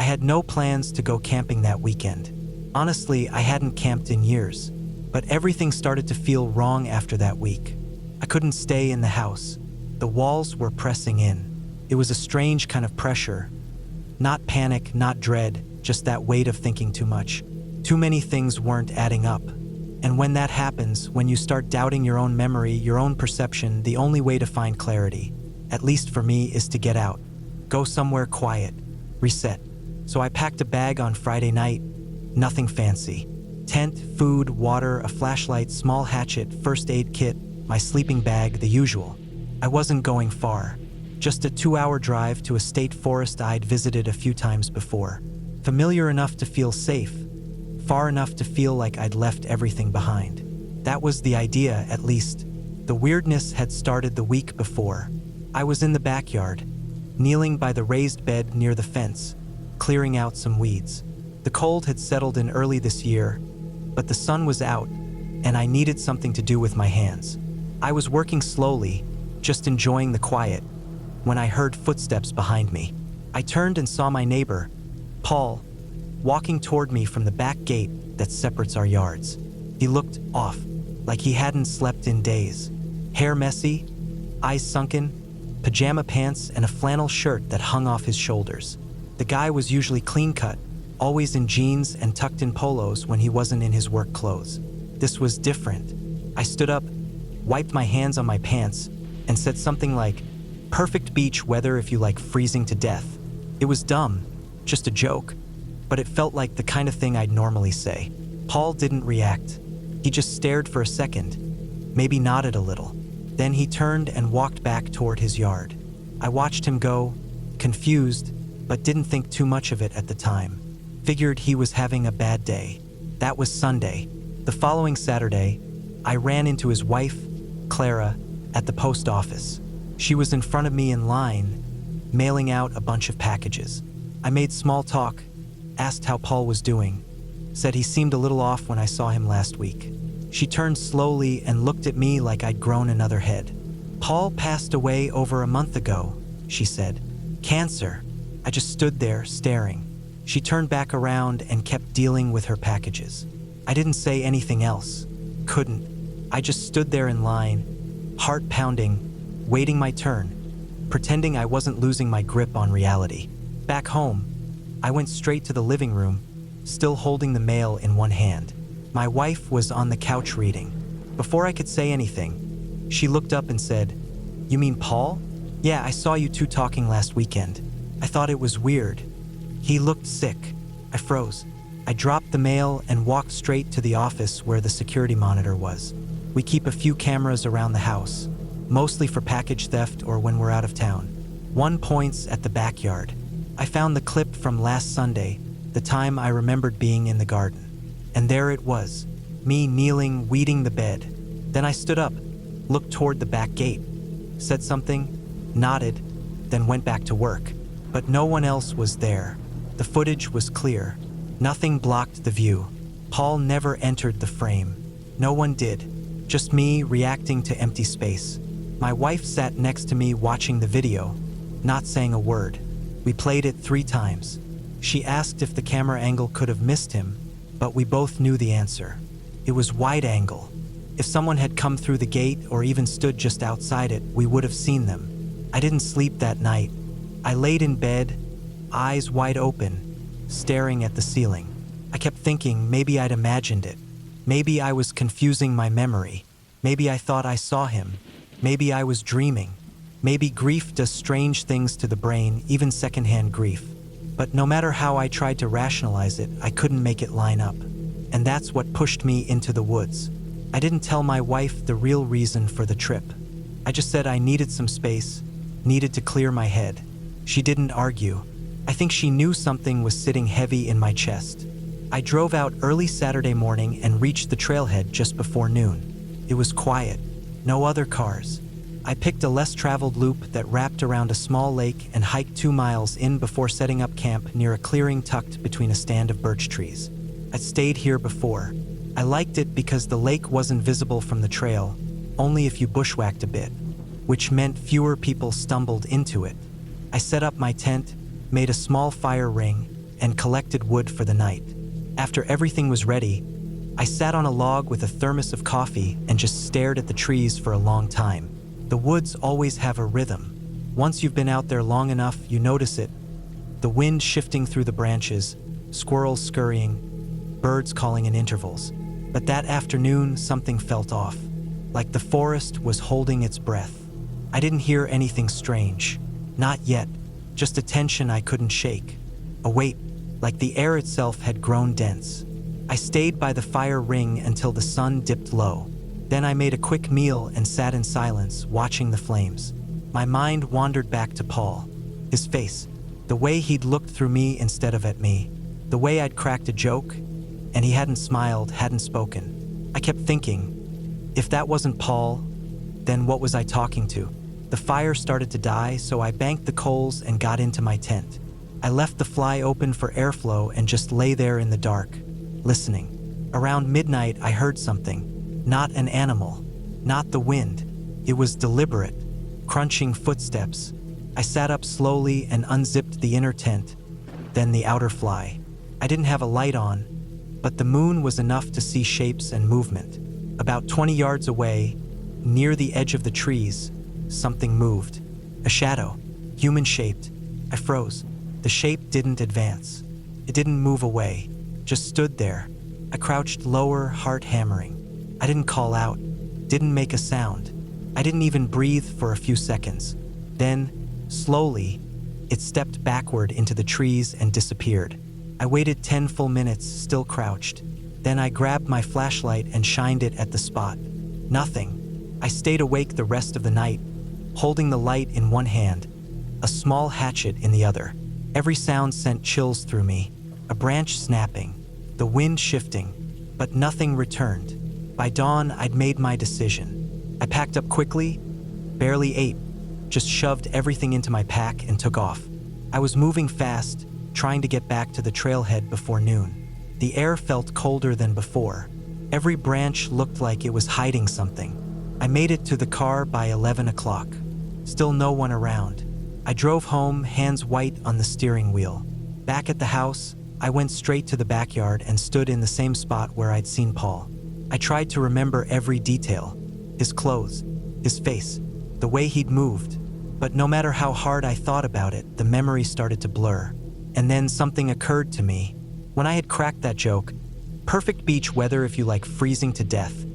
had no plans to go camping that weekend. Honestly, I hadn't camped in years, but everything started to feel wrong after that week. I couldn't stay in the house. The walls were pressing in. It was a strange kind of pressure. Not panic, not dread, just that weight of thinking too much. Too many things weren't adding up. And when that happens, when you start doubting your own memory, your own perception, the only way to find clarity, at least for me, is to get out. Go somewhere quiet. Reset. So I packed a bag on Friday night. Nothing fancy. Tent, food, water, a flashlight, small hatchet, first aid kit, my sleeping bag, the usual. I wasn't going far. Just a 2-hour drive to a state forest I'd visited a few times before. Familiar enough to feel safe. Far enough to feel like I'd left everything behind. That was the idea, at least. The weirdness had started the week before. I was in the backyard, kneeling by the raised bed near the fence, clearing out some weeds. The cold had settled in early this year, but the sun was out, and I needed something to do with my hands. I was working slowly, just enjoying the quiet, when I heard footsteps behind me. I turned and saw my neighbor, Paul, walking toward me from the back gate that separates our yards. He looked off, like he hadn't slept in days. Hair messy, eyes sunken, pajama pants and a flannel shirt that hung off his shoulders. The guy was usually clean-cut, always in jeans and tucked in polos when he wasn't in his work clothes. This was different. I stood up, wiped my hands on my pants, and said something like, "Perfect beach weather if you like freezing to death." It was dumb, just a joke, but it felt like the kind of thing I'd normally say. Paul didn't react. He just stared for a second, maybe nodded a little. Then he turned and walked back toward his yard. I watched him go, confused, but didn't think too much of it at the time. Figured he was having a bad day. That was Sunday. The following Saturday, I ran into his wife, Clara, at the post office. She was in front of me in line, mailing out a bunch of packages. I made small talk, asked how Paul was doing, said he seemed a little off when I saw him last week. She turned slowly and looked at me like I'd grown another head. "Paul passed away over a month ago," she said. "Cancer." I just stood there, staring. She turned back around and kept dealing with her packages. I didn't say anything else. Couldn't. I just stood there in line, heart pounding, waiting my turn, pretending I wasn't losing my grip on reality. Back home, I went straight to the living room, still holding the mail in one hand. My wife was on the couch reading. Before I could say anything, she looked up and said, "You mean Paul? Yeah, I saw you two talking last weekend. I thought it was weird. He looked sick." I froze. I dropped the mail and walked straight to the office where the security monitor was. We keep a few cameras around the house, mostly for package theft or when we're out of town. One points at the backyard. I found the clip from last Sunday, the time I remembered being in the garden. And there it was, me kneeling, weeding the bed. Then I stood up, looked toward the back gate, said something, nodded, then went back to work. But no one else was there. The footage was clear. Nothing blocked the view. Paul never entered the frame. No one did. Just me reacting to empty space. My wife sat next to me watching the video, not saying a word. We played it 3 times. She asked if the camera angle could have missed him, but we both knew the answer. It was wide angle. If someone had come through the gate or even stood just outside it, we would have seen them. I didn't sleep that night. I laid in bed, eyes wide open, staring at the ceiling. I kept thinking maybe I'd imagined it. Maybe I was confusing my memory. Maybe I thought I saw him. Maybe I was dreaming. Maybe grief does strange things to the brain, even secondhand grief. But no matter how I tried to rationalize it, I couldn't make it line up. And that's what pushed me into the woods. I didn't tell my wife the real reason for the trip. I just said I needed some space, needed to clear my head. She didn't argue. I think she knew something was sitting heavy in my chest. I drove out early Saturday morning and reached the trailhead just before noon. It was quiet, no other cars. I picked a less traveled loop that wrapped around a small lake and hiked 2 miles in before setting up camp near a clearing tucked between a stand of birch trees. I'd stayed here before. I liked it because the lake wasn't visible from the trail, only if you bushwhacked a bit, which meant fewer people stumbled into it. I set up my tent, made a small fire ring, and collected wood for the night. After everything was ready, I sat on a log with a thermos of coffee and just stared at the trees for a long time. The woods always have a rhythm. Once you've been out there long enough, you notice it. The wind shifting through the branches, squirrels scurrying, birds calling in intervals. But that afternoon, something felt off, like the forest was holding its breath. I didn't hear anything strange. Not yet, just a tension I couldn't shake. A weight, like the air itself had grown dense. I stayed by the fire ring until the sun dipped low. Then I made a quick meal and sat in silence, watching the flames. My mind wandered back to Paul. His face, the way he'd looked through me instead of at me, the way I'd cracked a joke, and he hadn't smiled, hadn't spoken. I kept thinking, if that wasn't Paul, then what was I talking to? The fire started to die, so I banked the coals and got into my tent. I left the fly open for airflow and just lay there in the dark, listening. Around midnight, I heard something. Not an animal, not the wind. It was deliberate, crunching footsteps. I sat up slowly and unzipped the inner tent, then the outer fly. I didn't have a light on, but the moon was enough to see shapes and movement. About 20 yards away, near the edge of the trees, something moved. A shadow, human-shaped. I froze. The shape didn't advance. It didn't move away, just stood there. I crouched lower, heart hammering. I didn't call out, didn't make a sound. I didn't even breathe for a few seconds. Then, slowly, it stepped backward into the trees and disappeared. I waited 10 full minutes, still crouched. Then I grabbed my flashlight and shined it at the spot. Nothing. I stayed awake the rest of the night, holding the light in one hand, a small hatchet in the other. Every sound sent chills through me. A branch snapping, the wind shifting, but nothing returned. By dawn, I'd made my decision. I packed up quickly, barely ate, just shoved everything into my pack and took off. I was moving fast, trying to get back to the trailhead before noon. The air felt colder than before. Every branch looked like it was hiding something. I made it to the car by 11 o'clock. Still no one around. I drove home, hands white on the steering wheel. Back at the house, I went straight to the backyard and stood in the same spot where I'd seen Paul. I tried to remember every detail. His clothes, his face, the way he'd moved. But no matter how hard I thought about it, the memory started to blur. And then something occurred to me. When I had cracked that joke, perfect beach weather if you like freezing to death,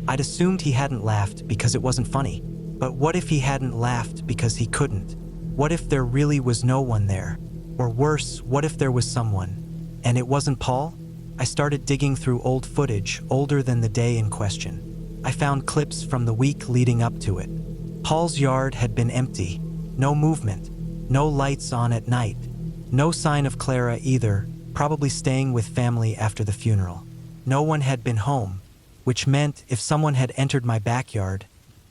I'd assumed he hadn't laughed because it wasn't funny. But what if he hadn't laughed because he couldn't? What if there really was no one there? Or worse, what if there was someone, and it wasn't Paul? I started digging through old footage, older than the day in question. I found clips from the week leading up to it. Paul's yard had been empty, no movement, no lights on at night, no sign of Clara either, probably staying with family after the funeral. No one had been home, which meant if someone had entered my backyard,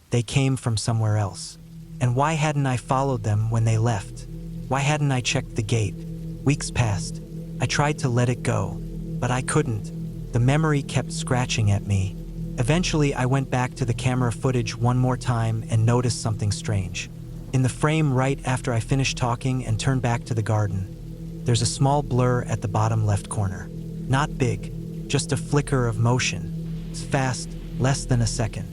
they came from somewhere else. And why hadn't I followed them when they left? Why hadn't I checked the gate? Weeks passed. I tried to let it go, but I couldn't. The memory kept scratching at me. Eventually, I went back to the camera footage one more time and noticed something strange. In the frame right after I finished talking and turned back to the garden, there's a small blur at the bottom left corner. Not big, just a flicker of motion. It's fast, less than a second.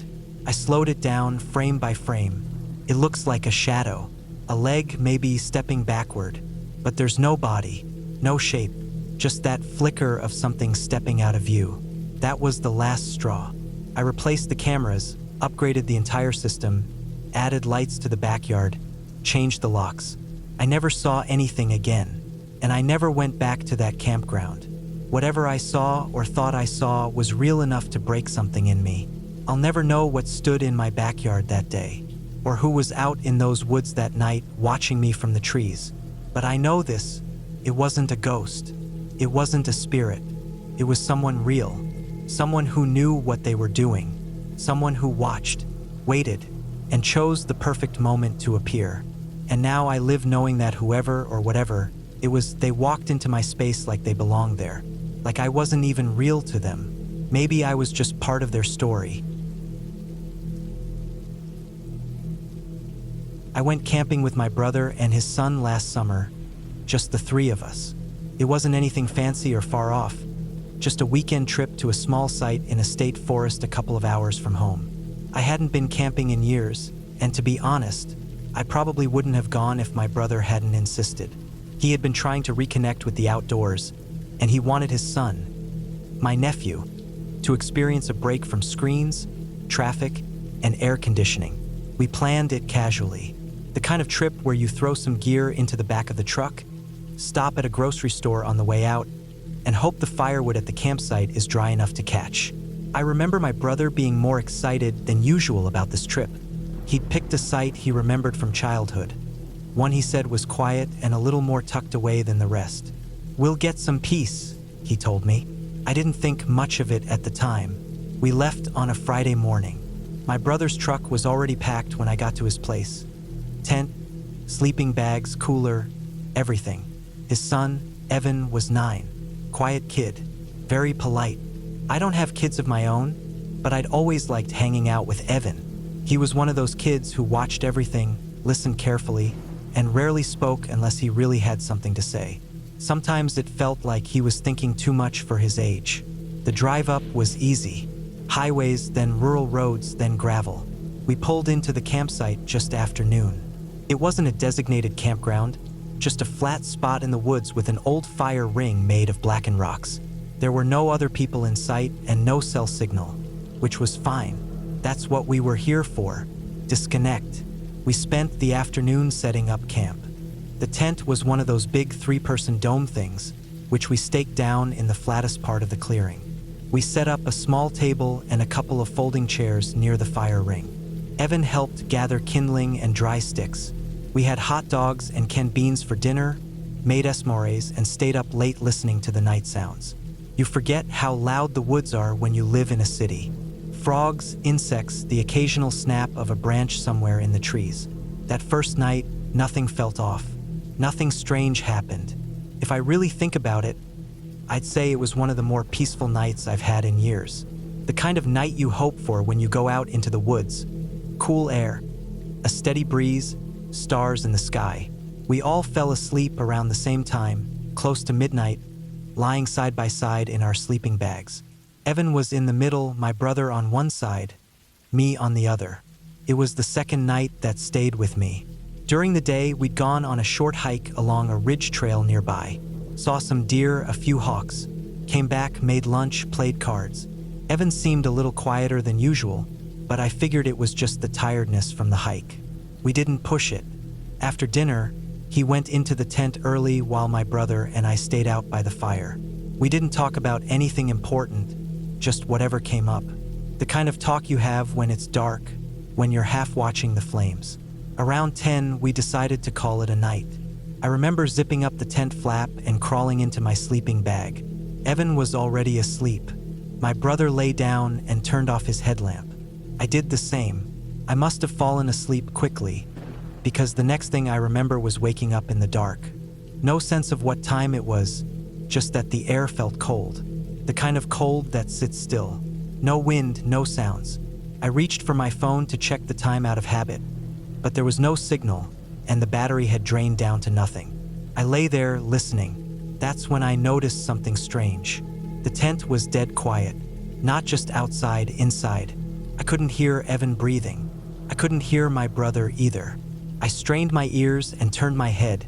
I slowed it down frame by frame. It looks like a shadow, a leg maybe stepping backward, but there's no body, no shape, just that flicker of something stepping out of view. That was the last straw. I replaced the cameras, upgraded the entire system, added lights to the backyard, changed the locks. I never saw anything again, and I never went back to that campground. Whatever I saw or thought I saw was real enough to break something in me. I'll never know what stood in my backyard that day, or who was out in those woods that night watching me from the trees. But I know this, it wasn't a ghost. It wasn't a spirit. It was someone real, someone who knew what they were doing, someone who watched, waited, and chose the perfect moment to appear. And now I live knowing that whoever or whatever it was, they walked into my space like they belonged there, like I wasn't even real to them. Maybe I was just part of their story. I went camping with my brother and his son last summer, just the three of us. It wasn't anything fancy or far off, just a weekend trip to a small site in a state forest a couple of hours from home. I hadn't been camping in years, and to be honest, I probably wouldn't have gone if my brother hadn't insisted. He had been trying to reconnect with the outdoors, and he wanted his son, my nephew, to experience a break from screens, traffic, and air conditioning. We planned it casually, the kind of trip where you throw some gear into the back of the truck, stop at a grocery store on the way out, and hope the firewood at the campsite is dry enough to catch. I remember my brother being more excited than usual about this trip. He'd picked a site he remembered from childhood, one he said was quiet and a little more tucked away than the rest. "We'll get some peace," he told me. I didn't think much of it at the time. We left on a Friday morning. My brother's truck was already packed when I got to his place. Tent, sleeping bags, cooler, everything. His son, Evan, was 9. Quiet kid, very polite. I don't have kids of my own, but I'd always liked hanging out with Evan. He was one of those kids who watched everything, listened carefully, and rarely spoke unless he really had something to say. Sometimes it felt like he was thinking too much for his age. The drive up was easy. Highways, then rural roads, then gravel. We pulled into the campsite just after noon. It wasn't a designated campground, just a flat spot in the woods with an old fire ring made of blackened rocks. There were no other people in sight and no cell signal, which was fine. That's what we were here for, disconnect. We spent the afternoon setting up camp. The tent was one of those big 3-person dome things, which we staked down in the flattest part of the clearing. We set up a small table and a couple of folding chairs near the fire ring. Evan helped gather kindling and dry sticks. We had hot dogs and canned beans for dinner, made s'mores, and stayed up late listening to the night sounds. You forget how loud the woods are when you live in a city. Frogs, insects, the occasional snap of a branch somewhere in the trees. That first night, nothing felt off. Nothing strange happened. If I really think about it, I'd say it was one of the more peaceful nights I've had in years. The kind of night you hope for when you go out into the woods. Cool air, a steady breeze, stars in the sky. We all fell asleep around the same time, close to midnight, lying side by side in our sleeping bags. Evan was in the middle, my brother on one side, me on the other. It was the second night that stayed with me. During the day, we'd gone on a short hike along a ridge trail nearby, saw some deer, a few hawks, came back, made lunch, played cards. Evan seemed a little quieter than usual, but I figured it was just the tiredness from the hike. We didn't push it. After dinner, he went into the tent early while my brother and I stayed out by the fire. We didn't talk about anything important, just whatever came up. The kind of talk you have when it's dark, when you're half watching the flames. Around 10, we decided to call it a night. I remember zipping up the tent flap and crawling into my sleeping bag. Evan was already asleep. My brother lay down and turned off his headlamp. I did the same. I must have fallen asleep quickly, because the next thing I remember was waking up in the dark. No sense of what time it was, just that the air felt cold. The kind of cold that sits still. No wind, no sounds. I reached for my phone to check the time out of habit, but there was no signal, and the battery had drained down to nothing. I lay there, listening. That's when I noticed something strange. The tent was dead quiet, not just outside, inside. I couldn't hear Evan breathing. I couldn't hear my brother either. I strained my ears and turned my head,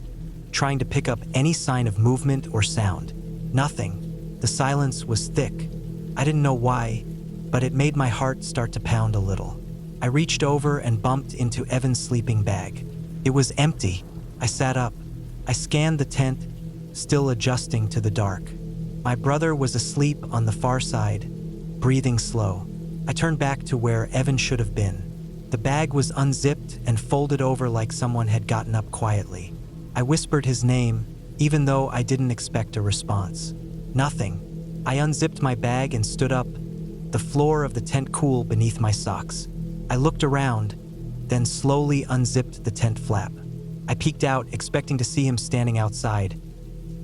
trying to pick up any sign of movement or sound. Nothing. The silence was thick. I didn't know why, but it made my heart start to pound a little. I reached over and bumped into Evan's sleeping bag. It was empty. I sat up. I scanned the tent, still adjusting to the dark. My brother was asleep on the far side, breathing slow. I turned back to where Evan should have been. The bag was unzipped and folded over like someone had gotten up quietly. I whispered his name, even though I didn't expect a response. Nothing. I unzipped my bag and stood up, the floor of the tent cool beneath my socks. I looked around, then slowly unzipped the tent flap. I peeked out, expecting to see him standing outside.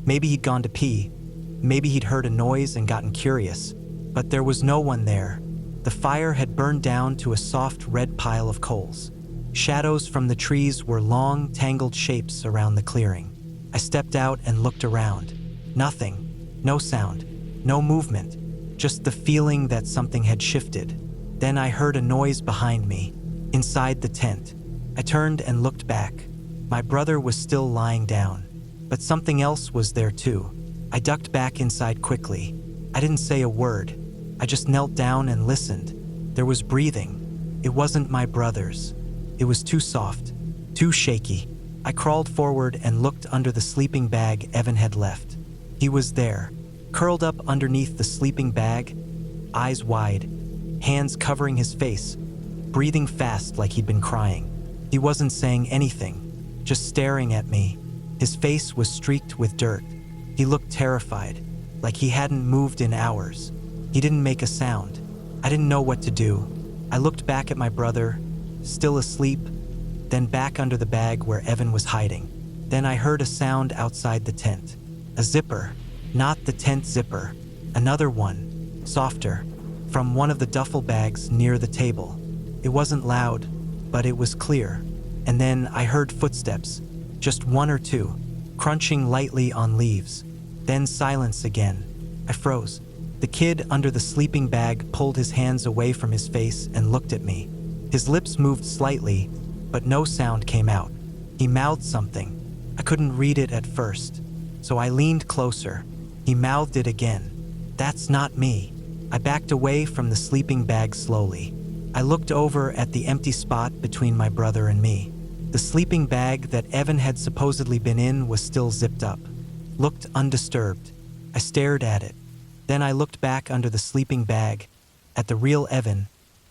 Maybe he'd gone to pee. Maybe he'd heard a noise and gotten curious. But there was no one there. The fire had burned down to a soft red pile of coals. Shadows from the trees were long, tangled shapes around the clearing. I stepped out and looked around. Nothing. No sound. No movement. Just the feeling that something had shifted. Then I heard a noise behind me, inside the tent. I turned and looked back. My brother was still lying down, but something else was there too. I ducked back inside quickly. I didn't say a word. I just knelt down and listened. There was breathing. It wasn't my brother's. It was too soft, too shaky. I crawled forward and looked under the sleeping bag Evan had left. He was there, curled up underneath the sleeping bag, eyes wide, hands covering his face, breathing fast like he'd been crying. He wasn't saying anything, just staring at me. His face was streaked with dirt. He looked terrified, like he hadn't moved in hours. He didn't make a sound. I didn't know what to do. I looked back at my brother, still asleep, then back under the bag where Evan was hiding. Then I heard a sound outside the tent. A zipper, not the tent zipper, another one, softer, from one of the duffel bags near the table. It wasn't loud, but it was clear. And then I heard footsteps, just one or two, crunching lightly on leaves. Then silence again. I froze. The kid under the sleeping bag pulled his hands away from his face and looked at me. His lips moved slightly, but no sound came out. He mouthed something. I couldn't read it at first, so I leaned closer. He mouthed it again. "That's not me." I backed away from the sleeping bag slowly. I looked over at the empty spot between my brother and me. The sleeping bag that Evan had supposedly been in was still zipped up, looked undisturbed. I stared at it. Then I looked back under the sleeping bag, at the real Evan,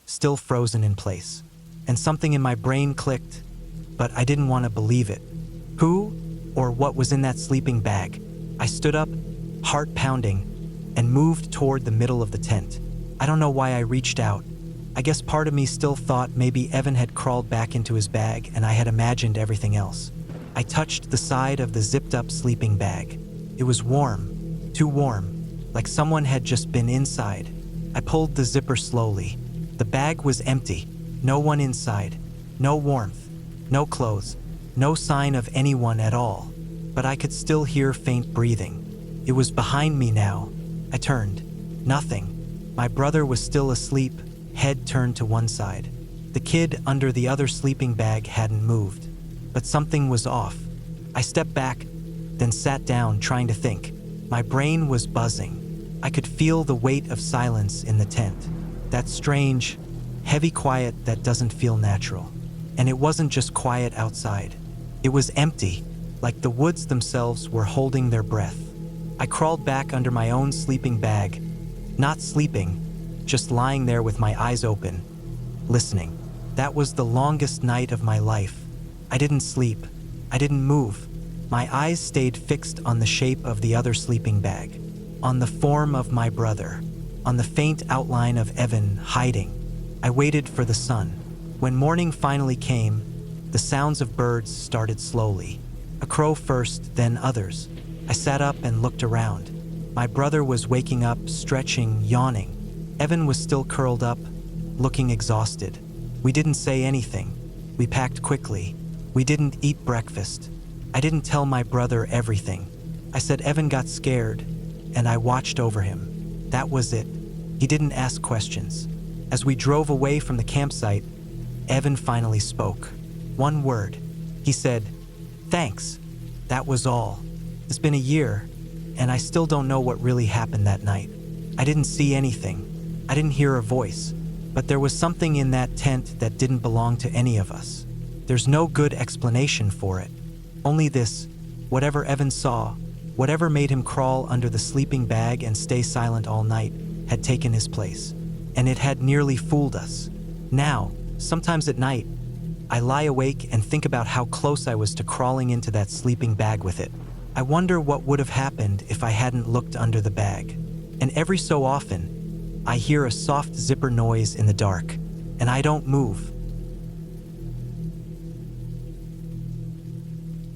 still frozen in place. And something in my brain clicked, but I didn't want to believe it. Who or what was in that sleeping bag? I stood up, heart pounding, and moved toward the middle of the tent. I don't know why I reached out. I guess part of me still thought maybe Evan had crawled back into his bag and I had imagined everything else. I touched the side of the zipped-up sleeping bag. It was warm, too warm, like someone had just been inside. I pulled the zipper slowly. The bag was empty, no one inside, no warmth, no clothes, no sign of anyone at all. But I could still hear faint breathing. It was behind me now. I turned. Nothing. My brother was still asleep, head turned to one side. The kid under the other sleeping bag hadn't moved. But something was off. I stepped back, then sat down trying to think. My brain was buzzing. I could feel the weight of silence in the tent. That strange, heavy quiet that doesn't feel natural. And it wasn't just quiet outside. It was empty, like the woods themselves were holding their breath. I crawled back under my own sleeping bag, not sleeping, just lying there with my eyes open, listening. That was the longest night of my life. I didn't sleep. I didn't move. My eyes stayed fixed on the shape of the other sleeping bag, on the form of my brother, on the faint outline of Evan hiding. I waited for the sun. When morning finally came, the sounds of birds started slowly. A crow first, then others. I sat up and looked around. My brother was waking up, stretching, yawning. Evan was still curled up, looking exhausted. We didn't say anything. We packed quickly. We didn't eat breakfast. I didn't tell my brother everything. I said Evan got scared, and I watched over him. That was it. He didn't ask questions. As we drove away from the campsite, Evan finally spoke. One word. He said, "Thanks." That was all. It's been a year, and I still don't know what really happened that night. I didn't see anything. I didn't hear a voice. But there was something in that tent that didn't belong to any of us. There's no good explanation for it. Only this: whatever Evan saw, whatever made him crawl under the sleeping bag and stay silent all night, had taken his place. And it had nearly fooled us. Now, sometimes at night, I lie awake and think about how close I was to crawling into that sleeping bag with it. I wonder what would have happened if I hadn't looked under the bag. And every so often, I hear a soft zipper noise in the dark, and I don't move.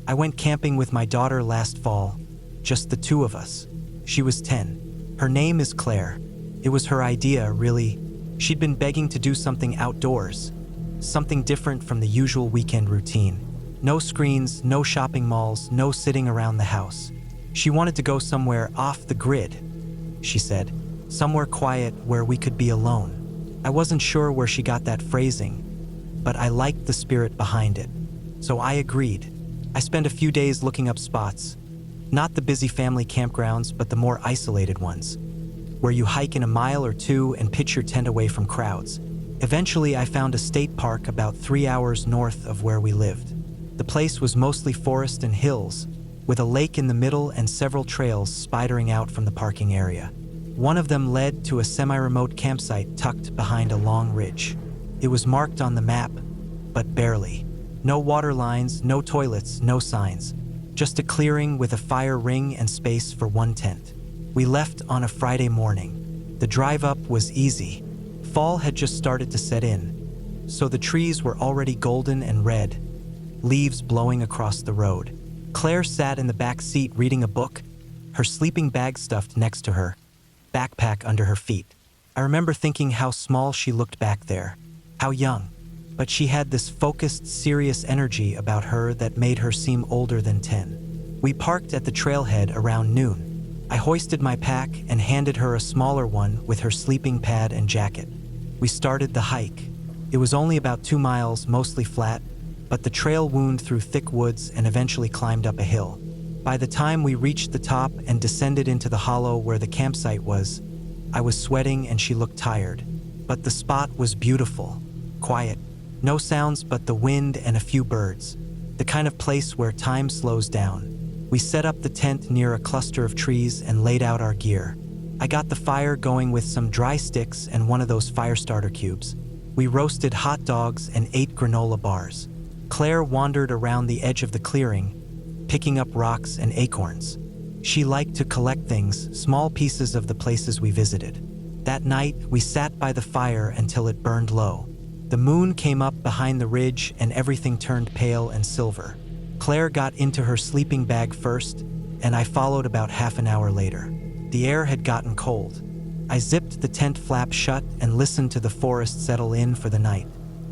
I went camping with my daughter last fall, just the two of us. She was 10. Her name is Claire. It was her idea, really. She'd been begging to do something outdoors, something different from the usual weekend routine. No screens, no shopping malls, no sitting around the house. She wanted to go somewhere off the grid, she said. Somewhere quiet where we could be alone. I wasn't sure where she got that phrasing, but I liked the spirit behind it. So I agreed. I spent a few days looking up spots. Not the busy family campgrounds, but the more isolated ones, where you hike in a mile or two and pitch your tent away from crowds. Eventually, I found a state park about 3 hours north of where we lived. The place was mostly forest and hills, with a lake in the middle and several trails spidering out from the parking area. One of them led to a semi-remote campsite tucked behind a long ridge. It was marked on the map, but barely. No water lines, no toilets, no signs. Just a clearing with a fire ring and space for one tent. We left on a Friday morning. The drive up was easy. Fall had just started to set in, so the trees were already golden and red, leaves blowing across the road. Claire sat in the back seat reading a book, her sleeping bag stuffed next to her, backpack under her feet. I remember thinking how small she looked back there, how young, but she had this focused, serious energy about her that made her seem older than 10. We parked at the trailhead around noon. I hoisted my pack and handed her a smaller one with her sleeping pad and jacket. We started the hike. It was only about 2 miles, mostly flat, but the trail wound through thick woods and eventually climbed up a hill. By the time we reached the top and descended into the hollow where the campsite was, I was sweating and she looked tired. But the spot was beautiful, quiet, no sounds but the wind and a few birds, the kind of place where time slows down. We set up the tent near a cluster of trees and laid out our gear. I got the fire going with some dry sticks and one of those fire starter cubes. We roasted hot dogs and ate granola bars. Claire wandered around the edge of the clearing, picking up rocks and acorns. She liked to collect things, small pieces of the places we visited. That night, we sat by the fire until it burned low. The moon came up behind the ridge and everything turned pale and silver. Claire got into her sleeping bag first, and I followed about half an hour later. The air had gotten cold. I zipped the tent flap shut and listened to the forest settle in for the night.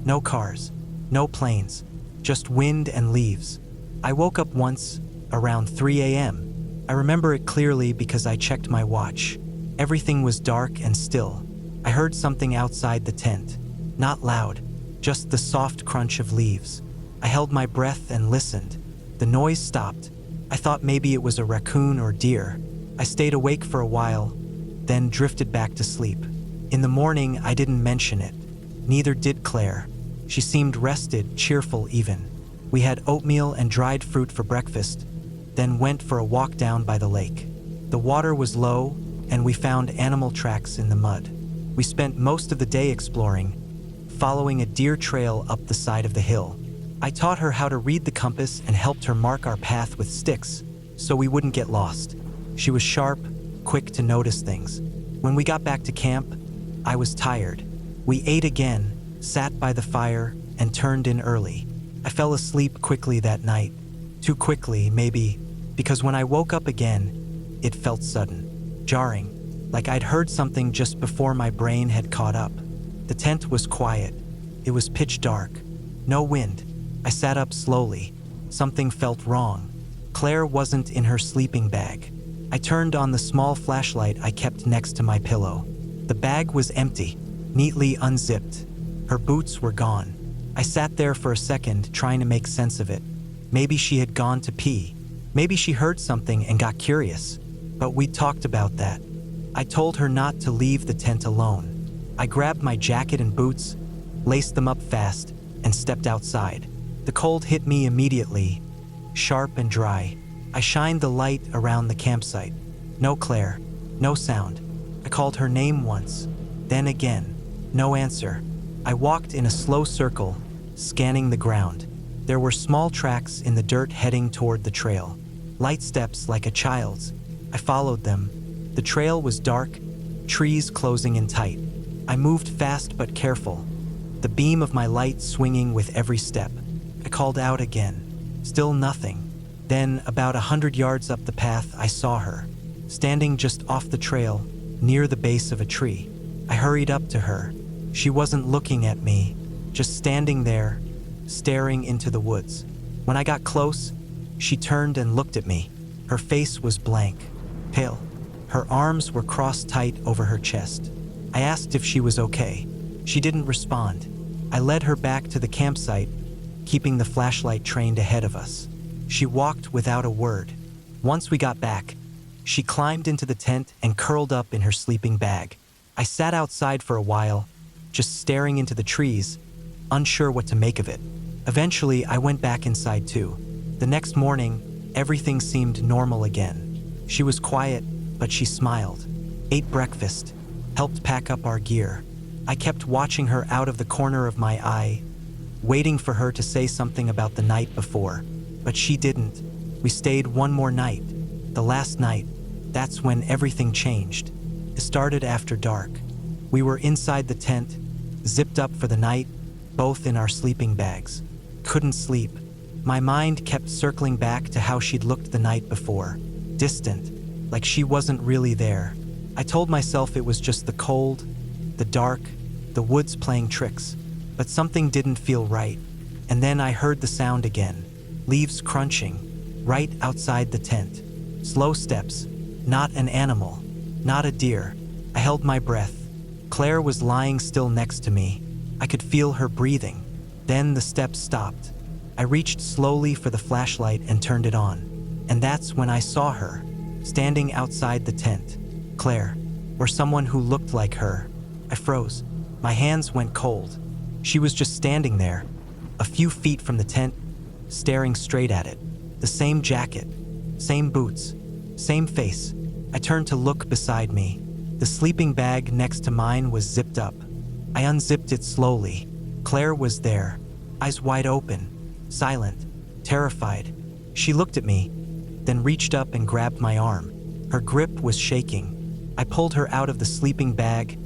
No cars, no planes, just wind and leaves. I woke up once, around 3 a.m. I remember it clearly because I checked my watch. Everything was dark and still. I heard something outside the tent. Not loud, just the soft crunch of leaves. I held my breath and listened. The noise stopped. I thought maybe it was a raccoon or deer. I stayed awake for a while, then drifted back to sleep. In the morning, I didn't mention it. Neither did Claire. She seemed rested, cheerful even. We had oatmeal and dried fruit for breakfast, then went for a walk down by the lake. The water was low, and we found animal tracks in the mud. We spent most of the day exploring, following a deer trail up the side of the hill. I taught her how to read the compass and helped her mark our path with sticks so we wouldn't get lost. She was sharp, quick to notice things. When we got back to camp, I was tired. We ate again, sat by the fire, and turned in early. I fell asleep quickly that night. Too quickly, maybe, because when I woke up again, it felt sudden, jarring, like I'd heard something just before my brain had caught up. The tent was quiet. It was pitch dark. No wind. I sat up slowly. Something felt wrong. Claire wasn't in her sleeping bag. I turned on the small flashlight I kept next to my pillow. The bag was empty, neatly unzipped. Her boots were gone. I sat there for a second, trying to make sense of it. Maybe she had gone to pee. Maybe she heard something and got curious. But we talked about that. I told her not to leave the tent alone. I grabbed my jacket and boots, laced them up fast, and stepped outside. The cold hit me immediately, sharp and dry. I shined the light around the campsite. No Claire, no sound. I called her name once, then again. No answer. I walked in a slow circle, scanning the ground. There were small tracks in the dirt heading toward the trail. Light steps like a child's. I followed them. The trail was dark, trees closing in tight. I moved fast but careful, the beam of my light swinging with every step. I called out again. Still nothing. Then, about 100 yards up the path, I saw her, standing just off the trail, near the base of a tree. I hurried up to her. She wasn't looking at me, just standing there, staring into the woods. When I got close, she turned and looked at me. Her face was blank, pale. Her arms were crossed tight over her chest. I asked if she was okay. She didn't respond. I led her back to the campsite, keeping the flashlight trained ahead of us. She walked without a word. Once we got back, she climbed into the tent and curled up in her sleeping bag. I sat outside for a while, just staring into the trees, unsure what to make of it. Eventually, I went back inside too. The next morning, everything seemed normal again. She was quiet, but she smiled, ate breakfast, helped pack up our gear. I kept watching her out of the corner of my eye, waiting for her to say something about the night before, but she didn't. We stayed one more night. The last night, that's when everything changed. It started after dark. We were inside the tent, zipped up for the night, both in our sleeping bags. Couldn't sleep. My mind kept circling back to how she'd looked the night before, distant, like she wasn't really there. I told myself it was just the cold, the dark, the woods playing tricks, but something didn't feel right. And then I heard the sound again, leaves crunching, right outside the tent. Slow steps, not an animal, not a deer. I held my breath. Claire was lying still next to me. I could feel her breathing. Then the steps stopped. I reached slowly for the flashlight and turned it on. And that's when I saw her, standing outside the tent. Claire, or someone who looked like her. I froze. My hands went cold. She was just standing there, a few feet from the tent, staring straight at it. The same jacket, same boots, same face. I turned to look beside me. The sleeping bag next to mine was zipped up. I unzipped it slowly. Claire was there, eyes wide open, silent, terrified. She looked at me, then reached up and grabbed my arm. Her grip was shaking. I pulled her out of the sleeping bag,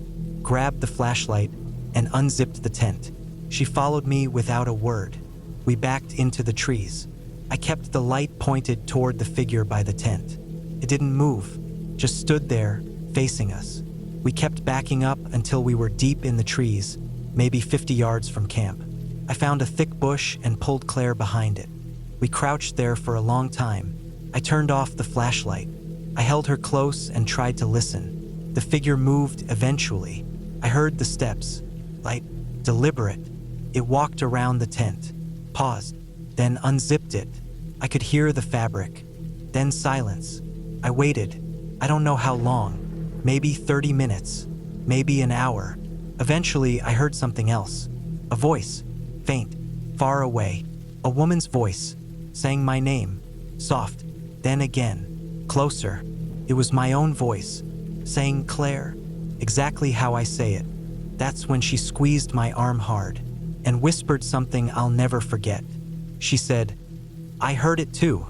grabbed the flashlight, and unzipped the tent. She followed me without a word. We backed into the trees. I kept the light pointed toward the figure by the tent. It didn't move, just stood there, facing us. We kept backing up until we were deep in the trees, maybe 50 yards from camp. I found a thick bush and pulled Claire behind it. We crouched there for a long time. I turned off the flashlight. I held her close and tried to listen. The figure moved eventually. I heard the steps, light, deliberate. It walked around the tent, paused, then unzipped it. I could hear the fabric, then silence. I waited. I don't know how long, maybe 30 minutes, maybe an hour. Eventually, I heard something else. A voice, faint, far away. A woman's voice, saying my name, soft, then again, closer. It was my own voice, saying Claire, exactly how I say it. That's when she squeezed my arm hard and whispered something I'll never forget. She said, "I heard it too."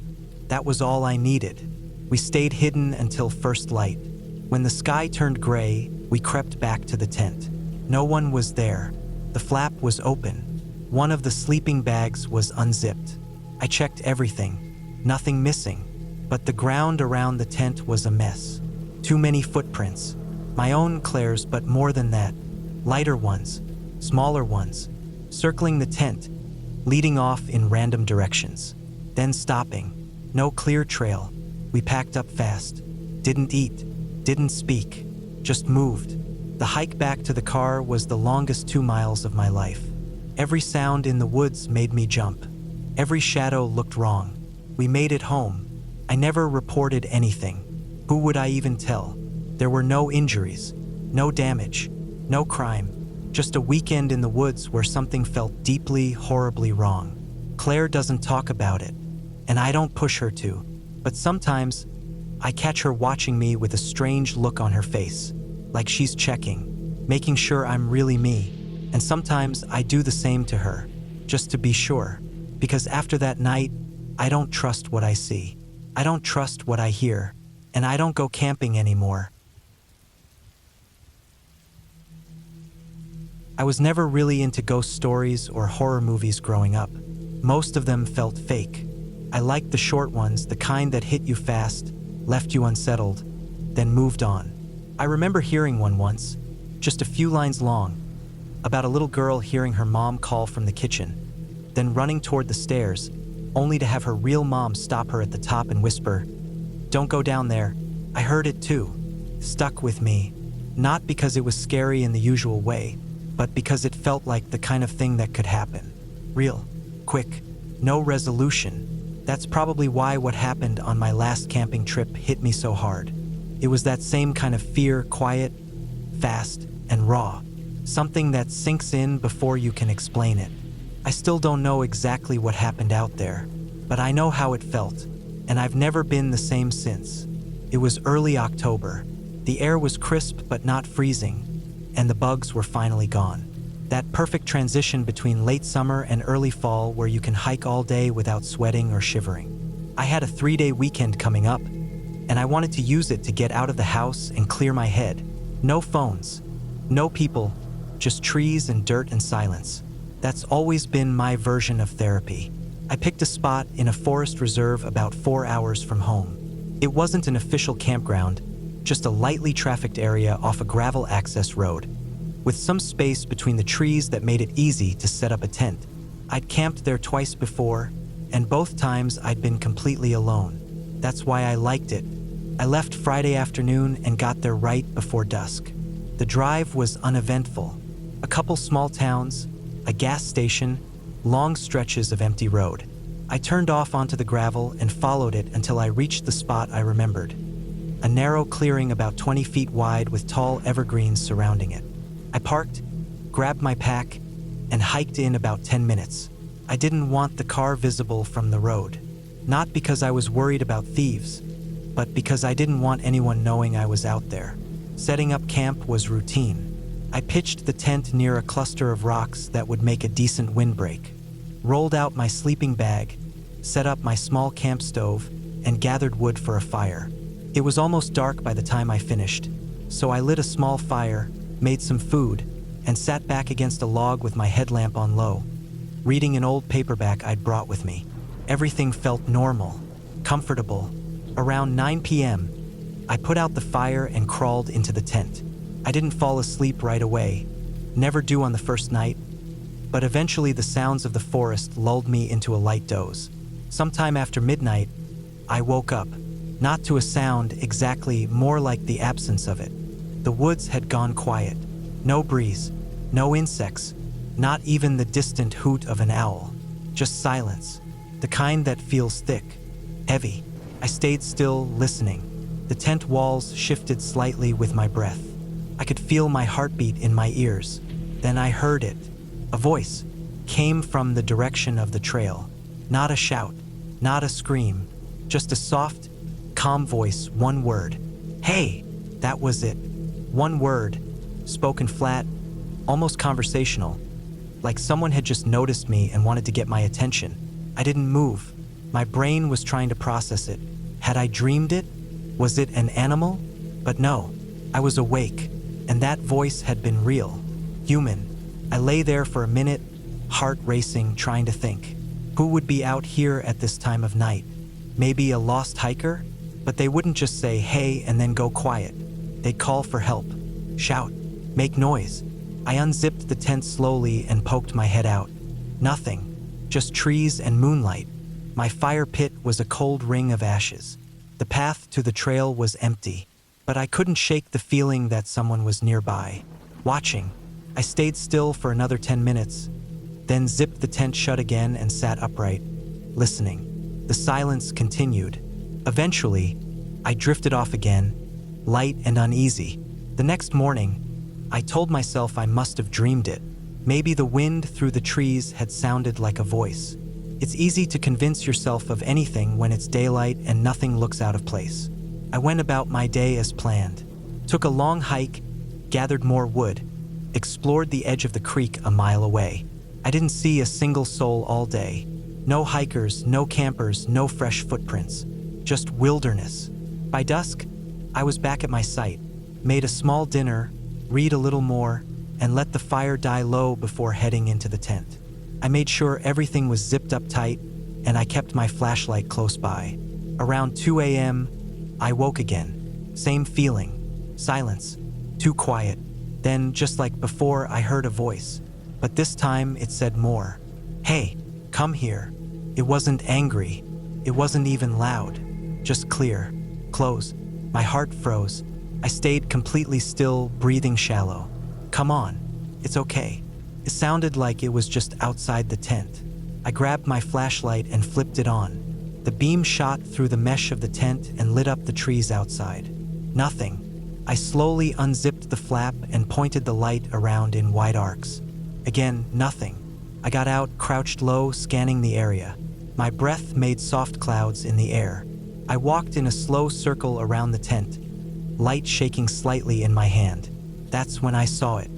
That was all I needed. We stayed hidden until first light. When the sky turned gray, we crept back to the tent. No one was there. The flap was open. One of the sleeping bags was unzipped. I checked everything, nothing missing, but the ground around the tent was a mess. Too many footprints. My own Claire's, but more than that. Lighter ones, smaller ones, circling the tent, leading off in random directions, then stopping. No clear trail. We packed up fast. Didn't eat, didn't speak, just moved. The hike back to the car was the longest 2 miles of my life. Every sound in the woods made me jump. Every shadow looked wrong. We made it home. I never reported anything. Who would I even tell? There were no injuries, no damage, no crime. Just a weekend in the woods where something felt deeply, horribly wrong. Claire doesn't talk about it, and I don't push her to. But sometimes, I catch her watching me with a strange look on her face, like she's checking, making sure I'm really me. And sometimes I do the same to her, just to be sure. Because after that night, I don't trust what I see. I don't trust what I hear, and I don't go camping anymore. I was never really into ghost stories or horror movies growing up. Most of them felt fake. I liked the short ones, the kind that hit you fast, left you unsettled, then moved on. I remember hearing one once, just a few lines long, about a little girl hearing her mom call from the kitchen, then running toward the stairs, only to have her real mom stop her at the top and whisper, "Don't go down there." I heard it too. Stuck with me. Not because it was scary in the usual way, but because it felt like the kind of thing that could happen. Real. Quick. No resolution. That's probably why what happened on my last camping trip hit me so hard. It was that same kind of fear, quiet, fast, and raw. Something that sinks in before you can explain it. I still don't know exactly what happened out there, but I know how it felt, and I've never been the same since. It was early October. The air was crisp but not freezing, and the bugs were finally gone. That perfect transition between late summer and early fall where you can hike all day without sweating or shivering. I had a 3-day weekend coming up, and I wanted to use it to get out of the house and clear my head. No phones, no people, just trees and dirt and silence. That's always been my version of therapy. I picked a spot in a forest reserve about 4 hours from home. It wasn't an official campground, just a lightly trafficked area off a gravel access road, with some space between the trees that made it easy to set up a tent. I'd camped there twice before, and both times I'd been completely alone. That's why I liked it. I left Friday afternoon and got there right before dusk. The drive was uneventful. A couple small towns, a gas station, long stretches of empty road. I turned off onto the gravel and followed it until I reached the spot I remembered. A narrow clearing about 20 feet wide with tall evergreens surrounding it. I parked, grabbed my pack, and hiked in about 10 minutes. I didn't want the car visible from the road. Not because I was worried about thieves, but because I didn't want anyone knowing I was out there. Setting up camp was routine. I pitched the tent near a cluster of rocks that would make a decent windbreak, rolled out my sleeping bag, set up my small camp stove, and gathered wood for a fire. It was almost dark by the time I finished, so I lit a small fire, made some food, and sat back against a log with my headlamp on low, reading an old paperback I'd brought with me. Everything felt normal, comfortable. Around 9 p.m., I put out the fire and crawled into the tent. I didn't fall asleep right away, never do on the first night, but eventually the sounds of the forest lulled me into a light doze. Sometime after midnight, I woke up, not to a sound exactly, more like the absence of it. The woods had gone quiet. No breeze, no insects, not even the distant hoot of an owl. Just silence, the kind that feels thick, heavy. I stayed still, listening. The tent walls shifted slightly with my breath. I could feel my heartbeat in my ears. Then I heard it. A voice came from the direction of the trail. Not a shout, not a scream, just a soft, calm voice, one word. "Hey!" That was it. One word, spoken flat, almost conversational, like someone had just noticed me and wanted to get my attention. I didn't move. My brain was trying to process it. Had I dreamed it? Was it an animal? But no, I was awake, and that voice had been real, human. I lay there for a minute, heart racing, trying to think. Who would be out here at this time of night? Maybe a lost hiker? But they wouldn't just say, "Hey," and then go quiet. They'd call for help, shout, make noise. I unzipped the tent slowly and poked my head out. Nothing, just trees and moonlight. My fire pit was a cold ring of ashes. The path to the trail was empty, but I couldn't shake the feeling that someone was nearby, watching. I stayed still for another 10 minutes, then zipped the tent shut again and sat upright, listening. The silence continued. Eventually, I drifted off again, light and uneasy. The next morning, I told myself I must have dreamed it. Maybe the wind through the trees had sounded like a voice. It's easy to convince yourself of anything when it's daylight and nothing looks out of place. I went about my day as planned. Took a long hike, gathered more wood, explored the edge of the creek a mile away. I didn't see a single soul all day. No hikers, no campers, no fresh footprints. Just wilderness. By dusk, I was back at my site, made a small dinner, read a little more, and let the fire die low before heading into the tent. I made sure everything was zipped up tight, and I kept my flashlight close by. Around 2 a.m., I woke again. Same feeling. Silence. Too quiet. Then, just like before, I heard a voice. But this time, it said more. "Hey, come here." It wasn't angry. It wasn't even loud. Just clear. Close. My heart froze. I stayed completely still, breathing shallow. Come on. It's okay. It sounded like it was just outside the tent. I grabbed my flashlight and flipped it on. The beam shot through the mesh of the tent and lit up the trees outside. Nothing. I slowly unzipped the flap and pointed the light around in wide arcs. Again, nothing. I got out, crouched low, scanning the area. My breath made soft clouds in the air. I walked in a slow circle around the tent, light shaking slightly in my hand. That's when I saw it.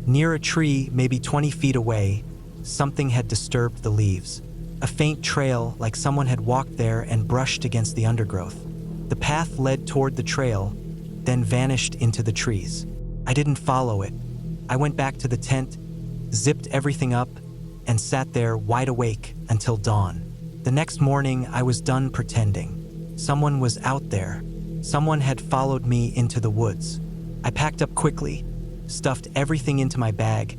Near a tree, maybe 20 feet away, something had disturbed the leaves. A faint trail, like someone had walked there and brushed against the undergrowth. The path led toward the trail, then vanished into the trees. I didn't follow it. I went back to the tent, zipped everything up, and sat there wide awake until dawn. The next morning, I was done pretending. Someone was out there. Someone had followed me into the woods. I packed up quickly, stuffed everything into my bag,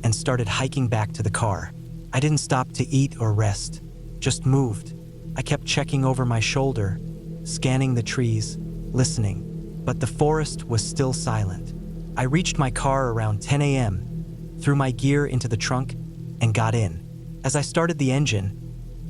and started hiking back to the car. I didn't stop to eat or rest, just moved. I kept checking over my shoulder, scanning the trees, listening. But the forest was still silent. I reached my car around 10 a.m., threw my gear into the trunk, and got in. As I started the engine,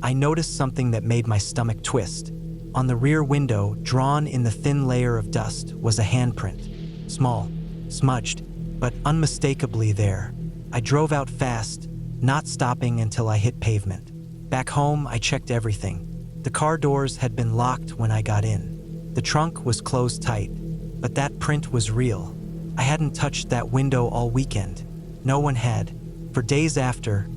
I noticed something that made my stomach twist. On the rear window, drawn in the thin layer of dust, was a handprint. Small, smudged, but unmistakably there. I drove out fast, not stopping until I hit pavement. Back home, I checked everything. The car doors had been locked when I got in. The trunk was closed tight. But that print was real. I hadn't touched that window all weekend. No one had. For days after,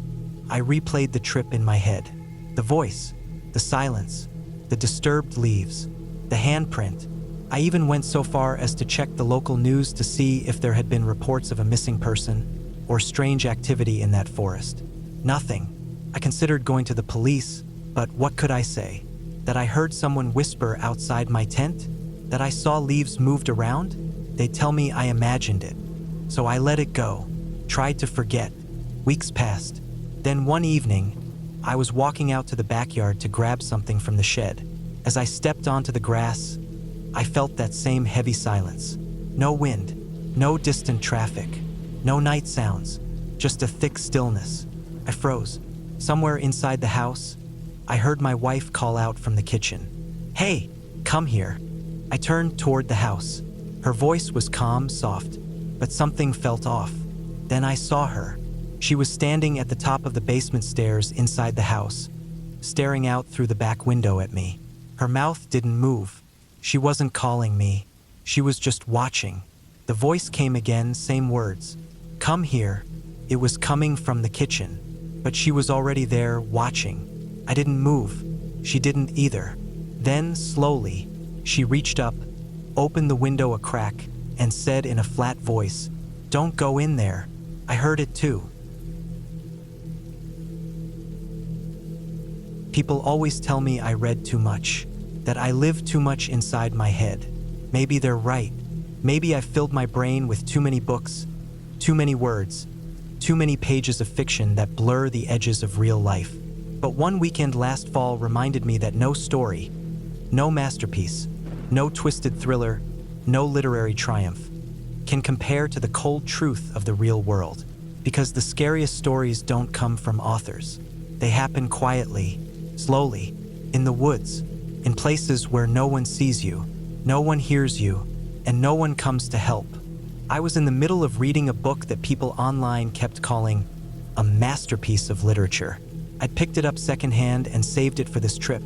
I replayed the trip in my head. The voice, the silence, the disturbed leaves, the handprint. I even went so far as to check the local news to see if there had been reports of a missing person or strange activity in that forest. Nothing. I considered going to the police, but what could I say? That I heard someone whisper outside my tent? That I saw leaves moved around? They'd tell me I imagined it. So I let it go, tried to forget. Weeks passed. Then one evening, I was walking out to the backyard to grab something from the shed. As I stepped onto the grass, I felt that same heavy silence. No wind, no distant traffic, no night sounds, just a thick stillness. I froze. Somewhere inside the house, I heard my wife call out from the kitchen. "Hey, come here." I turned toward the house. Her voice was calm, soft, but something felt off. Then I saw her. She was standing at the top of the basement stairs inside the house, staring out through the back window at me. Her mouth didn't move. She wasn't calling me. She was just watching. The voice came again, same words. "Come here." It was coming from the kitchen, but she was already there, watching. I didn't move. She didn't either. Then, slowly, she reached up, opened the window a crack, and said in a flat voice, "Don't go in there." I heard it too. People always tell me I read too much, that I live too much inside my head. Maybe they're right. Maybe I've filled my brain with too many books, too many words, too many pages of fiction that blur the edges of real life. But one weekend last fall reminded me that no story, no masterpiece, no twisted thriller, no literary triumph can compare to the cold truth of the real world. Because the scariest stories don't come from authors. They happen quietly, slowly, in the woods, in places where no one sees you, no one hears you, and no one comes to help. I was in the middle of reading a book that people online kept calling a masterpiece of literature. I picked it up secondhand and saved it for this trip.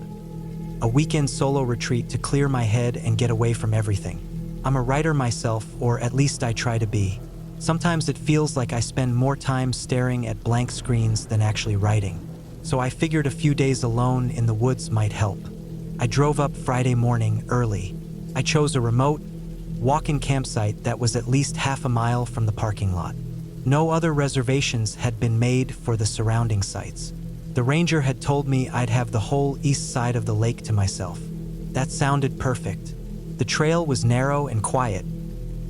A weekend solo retreat to clear my head and get away from everything. I'm a writer myself, or at least I try to be. Sometimes it feels like I spend more time staring at blank screens than actually writing. So I figured a few days alone in the woods might help. I drove up Friday morning early. I chose a remote, walk-in campsite that was at least half a mile from the parking lot. No other reservations had been made for the surrounding sites. The ranger had told me I'd have the whole east side of the lake to myself. That sounded perfect. The trail was narrow and quiet,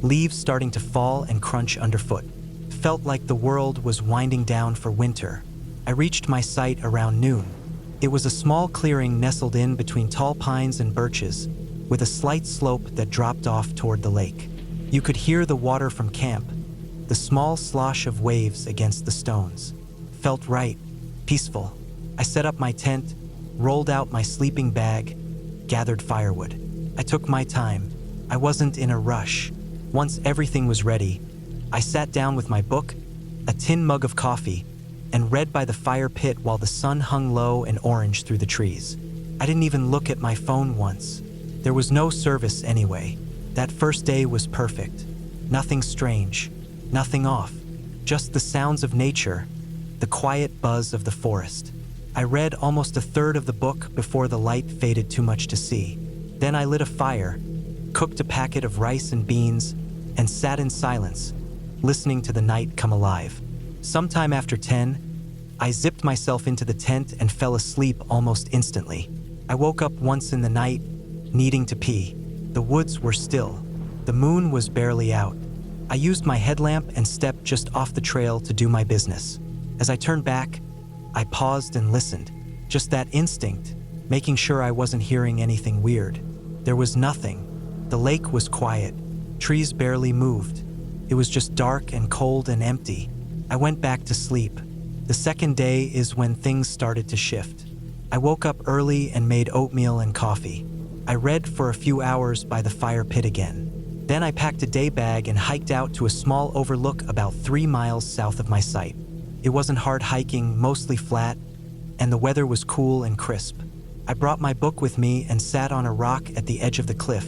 leaves starting to fall and crunch underfoot. Felt like the world was winding down for winter. I reached my site around noon. It was a small clearing nestled in between tall pines and birches, with a slight slope that dropped off toward the lake. You could hear the water from camp, the small slosh of waves against the stones. Felt right, peaceful. I set up my tent, rolled out my sleeping bag, gathered firewood. I took my time. I wasn't in a rush. Once everything was ready, I sat down with my book, a tin mug of coffee, and read by the fire pit while the sun hung low and orange through the trees. I didn't even look at my phone once. There was no service anyway. That first day was perfect. Nothing strange, nothing off, just the sounds of nature, the quiet buzz of the forest. I read almost a third of the book before the light faded too much to see. Then I lit a fire, cooked a packet of rice and beans, and sat in silence, listening to the night come alive. Sometime after 10, I zipped myself into the tent and fell asleep almost instantly. I woke up once in the night, needing to pee. The woods were still. The moon was barely out. I used my headlamp and stepped just off the trail to do my business. As I turned back, I paused and listened. Just that instinct, making sure I wasn't hearing anything weird. There was nothing. The lake was quiet. Trees barely moved. It was just dark and cold and empty. I went back to sleep. The second day is when things started to shift. I woke up early and made oatmeal and coffee. I read for a few hours by the fire pit again. Then I packed a day bag and hiked out to a small overlook about 3 miles south of my site. It wasn't hard hiking, mostly flat, and the weather was cool and crisp. I brought my book with me and sat on a rock at the edge of the cliff,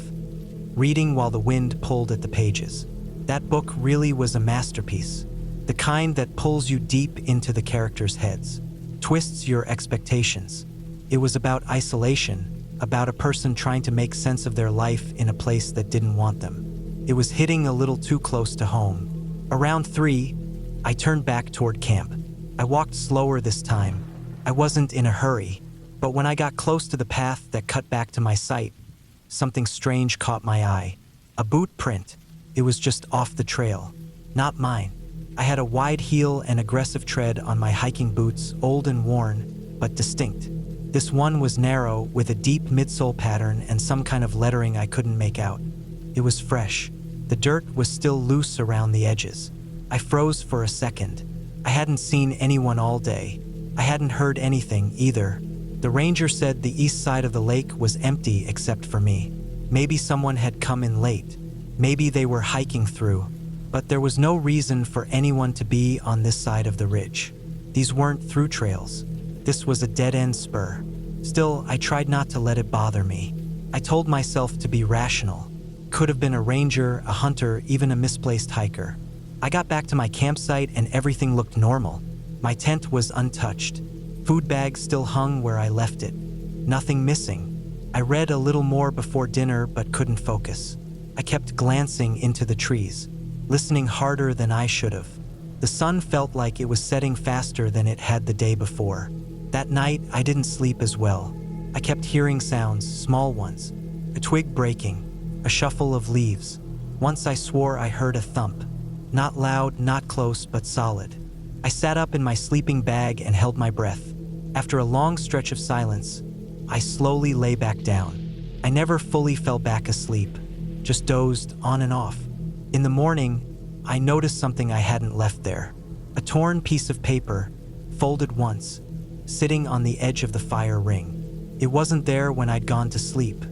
reading while the wind pulled at the pages. That book really was a masterpiece, the kind that pulls you deep into the characters' heads, twists your expectations. It was about isolation, about a person trying to make sense of their life in a place that didn't want them. It was hitting a little too close to home. Around 3, I turned back toward camp. I walked slower this time. I wasn't in a hurry, but when I got close to the path that cut back to my site, something strange caught my eye. A boot print. It was just off the trail, not mine. I had a wide heel and aggressive tread on my hiking boots, old and worn, but distinct. This one was narrow, with a deep midsole pattern and some kind of lettering I couldn't make out. It was fresh. The dirt was still loose around the edges. I froze for a second. I hadn't seen anyone all day. I hadn't heard anything either. The ranger said the east side of the lake was empty except for me. Maybe someone had come in late. Maybe they were hiking through. But there was no reason for anyone to be on this side of the ridge. These weren't through trails. This was a dead-end spur. Still, I tried not to let it bother me. I told myself to be rational. Could have been a ranger, a hunter, even a misplaced hiker. I got back to my campsite and everything looked normal. My tent was untouched. Food bag still hung where I left it. Nothing missing. I read a little more before dinner but couldn't focus. I kept glancing into the trees, listening harder than I should have. The sun felt like it was setting faster than it had the day before. That night, I didn't sleep as well. I kept hearing sounds, small ones. A twig breaking, a shuffle of leaves. Once I swore I heard a thump. Not loud, not close, but solid. I sat up in my sleeping bag and held my breath. After a long stretch of silence, I slowly lay back down. I never fully fell back asleep, just dozed on and off. In the morning, I noticed something I hadn't left there. A torn piece of paper, folded once, sitting on the edge of the fire ring. It wasn't there when I'd gone to sleep.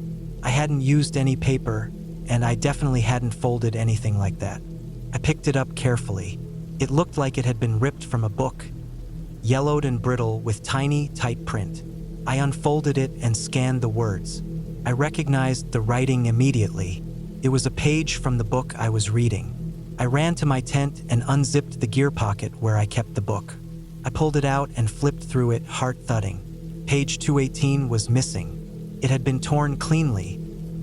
I hadn't used any paper, and I definitely hadn't folded anything like that. I picked it up carefully. It looked like it had been ripped from a book, yellowed and brittle with tiny, tight print. I unfolded it and scanned the words. I recognized the writing immediately. It was a page from the book I was reading. I ran to my tent and unzipped the gear pocket where I kept the book. I pulled it out and flipped through it, heart thudding. Page 218 was missing. It had been torn cleanly,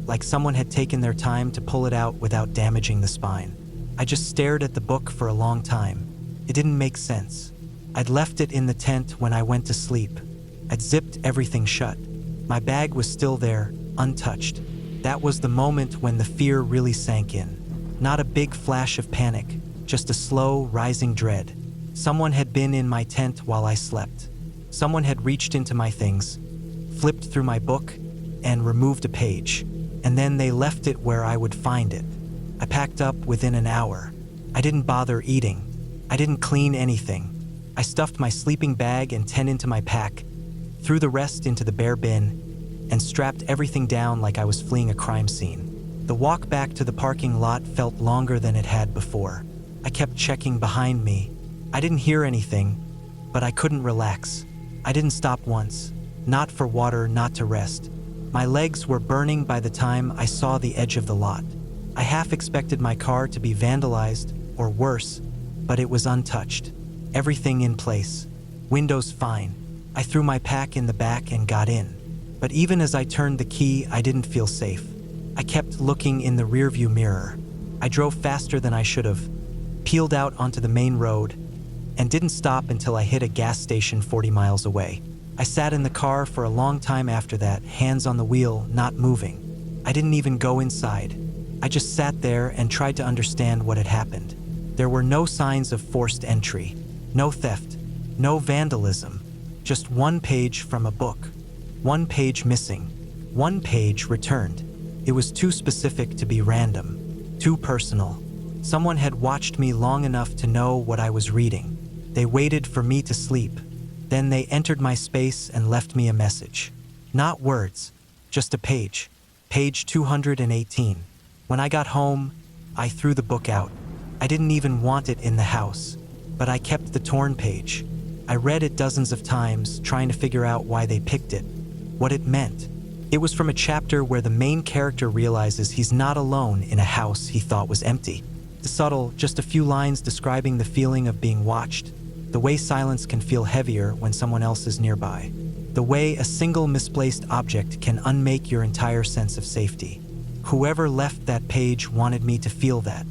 like someone had taken their time to pull it out without damaging the spine. I just stared at the book for a long time. It didn't make sense. I'd left it in the tent when I went to sleep. I'd zipped everything shut. My bag was still there, untouched. That was the moment when the fear really sank in. Not a big flash of panic, just a slow, rising dread. Someone had been in my tent while I slept. Someone had reached into my things, flipped through my book, and removed a page. and then they left it where I would find it. I packed up within an hour. I didn't bother eating. I didn't clean anything. I stuffed my sleeping bag and tent into my pack, threw the rest into the bare bin, and strapped everything down like I was fleeing a crime scene. The walk back to the parking lot felt longer than it had before. I kept checking behind me. I didn't hear anything, but I couldn't relax. I didn't stop once, not for water, not to rest. My legs were burning by the time I saw the edge of the lot. I half expected my car to be vandalized, or worse, but it was untouched. Everything in place. Windows fine. I threw my pack in the back and got in. But even as I turned the key, I didn't feel safe. I kept looking in the rearview mirror. I drove faster than I should have, peeled out onto the main road, and didn't stop until I hit a gas station 40 miles away. I sat in the car for a long time after that, hands on the wheel, not moving. I didn't even go inside. I just sat there and tried to understand what had happened. There were no signs of forced entry, no theft, no vandalism, just one page from a book. One page missing, one page returned. It was too specific to be random, too personal. Someone had watched me long enough to know what I was reading. They waited for me to sleep. Then they entered my space and left me a message. Not words, just a page. Page 218. When I got home, I threw the book out. I didn't even want it in the house, but I kept the torn page. I read it dozens of times, trying to figure out why they picked it, what it meant. It was from a chapter where the main character realizes he's not alone in a house he thought was empty. The subtle, just a few lines describing the feeling of being watched, the way silence can feel heavier when someone else is nearby, the way a single misplaced object can unmake your entire sense of safety. Whoever left that page wanted me to feel that,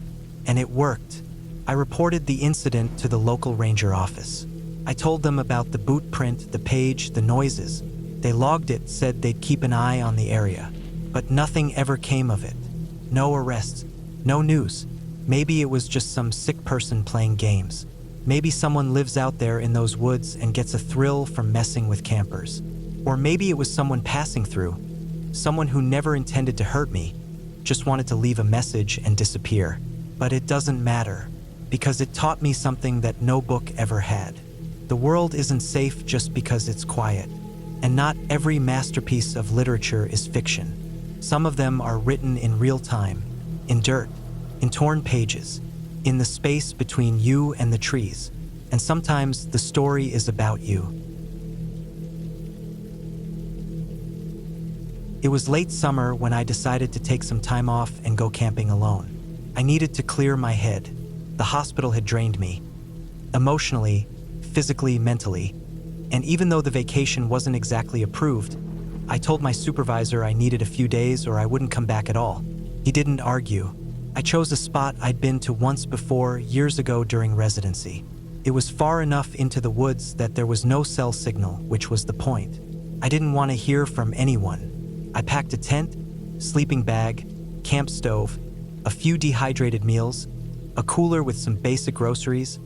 and it worked. I reported the incident to the local ranger office. I told them about the boot print, the page, the noises. They logged it, said they'd keep an eye on the area, but nothing ever came of it. No arrests, no news. Maybe it was just some sick person playing games. Maybe someone lives out there in those woods and gets a thrill from messing with campers. Or maybe it was someone passing through, someone who never intended to hurt me, just wanted to leave a message and disappear. But it doesn't matter, because it taught me something that no book ever had. The world isn't safe just because it's quiet. And not every masterpiece of literature is fiction. Some of them are written in real time, in dirt, in torn pages, in the space between you and the trees. And sometimes the story is about you. It was late summer when I decided to take some time off and go camping alone. I needed to clear my head. The hospital had drained me, emotionally, physically, mentally. And even though the vacation wasn't exactly approved, I told my supervisor I needed a few days or I wouldn't come back at all. He didn't argue. I chose a spot I'd been to once before, years ago during residency. It was far enough into the woods that there was no cell signal, which was the point. I didn't want to hear from anyone. I packed a tent, sleeping bag, camp stove, a few dehydrated meals, a cooler with some basic groceries,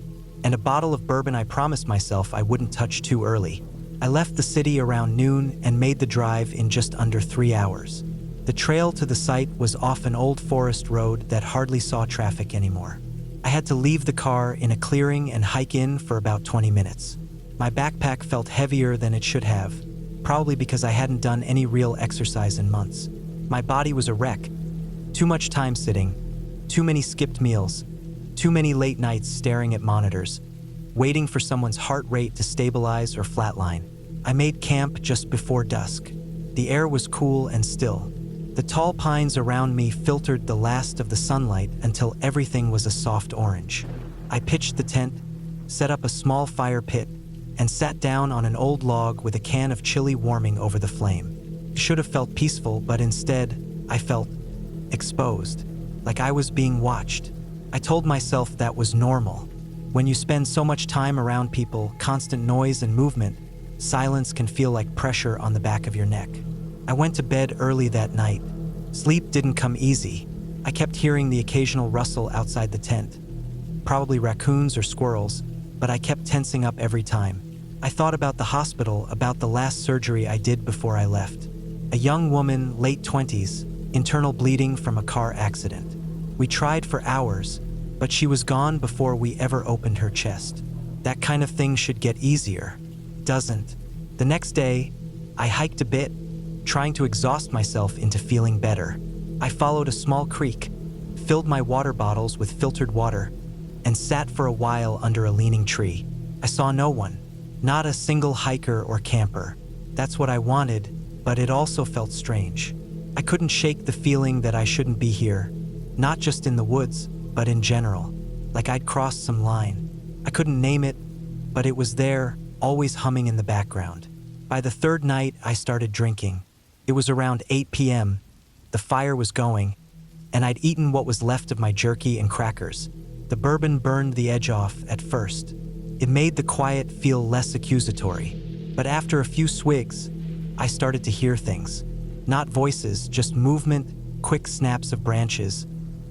and a bottle of bourbon I promised myself I wouldn't touch too early. I left the city around noon and made the drive in just under 3 hours. The trail to the site was off an old forest road that hardly saw traffic anymore. I had to leave the car in a clearing and hike in for about 20 minutes. My backpack felt heavier than it should have, probably because I hadn't done any real exercise in months. My body was a wreck. Too much time sitting, too many skipped meals, too many late nights staring at monitors, waiting for someone's heart rate to stabilize or flatline. I made camp just before dusk. The air was cool and still. The tall pines around me filtered the last of the sunlight until everything was a soft orange. I pitched the tent, set up a small fire pit, and sat down on an old log with a can of chili warming over the flame. It should have felt peaceful, but instead, I felt exposed, like I was being watched. I told myself that was normal. When you spend so much time around people, constant noise and movement, silence can feel like pressure on the back of your neck. I went to bed early that night. Sleep didn't come easy. I kept hearing the occasional rustle outside the tent. Probably raccoons or squirrels, but I kept tensing up every time. I thought about the hospital, about the last surgery I did before I left. A young woman, late 20s, internal bleeding from a car accident. We tried for hours, but she was gone before we ever opened her chest. That kind of thing should get easier. Doesn't. The next day, I hiked a bit, trying to exhaust myself into feeling better. I followed a small creek, filled my water bottles with filtered water, and sat for a while under a leaning tree. I saw no one, not a single hiker or camper. That's what I wanted, but it also felt strange. I couldn't shake the feeling that I shouldn't be here, not just in the woods, but in general, like I'd crossed some line. I couldn't name it, but it was there, always humming in the background. By the third night, I started drinking. It was around 8 p.m., the fire was going, and I'd eaten what was left of my jerky and crackers. The bourbon burned the edge off at first. It made the quiet feel less accusatory. But after a few swigs, I started to hear things. Not voices, just movement, quick snaps of branches,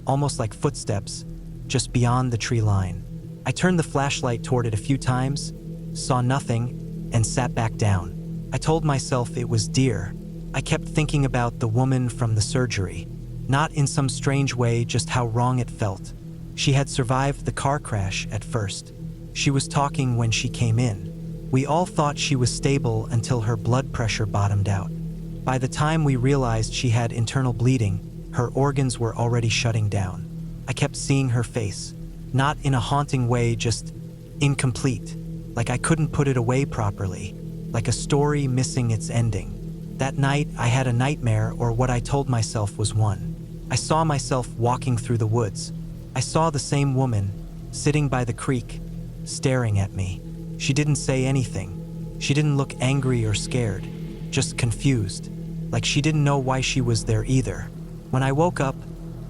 almost like footsteps, just beyond the tree line. I turned the flashlight toward it a few times, saw nothing, and sat back down. I told myself it was deer. I kept thinking about the woman from the surgery. Not in some strange way, just how wrong it felt. She had survived the car crash at first. She was talking when she came in. We all thought she was stable until her blood pressure bottomed out. By the time we realized she had internal bleeding, her organs were already shutting down. I kept seeing her face, not in a haunting way, just incomplete, like I couldn't put it away properly, like a story missing its ending. That night, I had a nightmare, or what I told myself was one. I saw myself walking through the woods. I saw the same woman, sitting by the creek, staring at me. She didn't say anything. She didn't look angry or scared, just confused, like she didn't know why she was there either. When I woke up,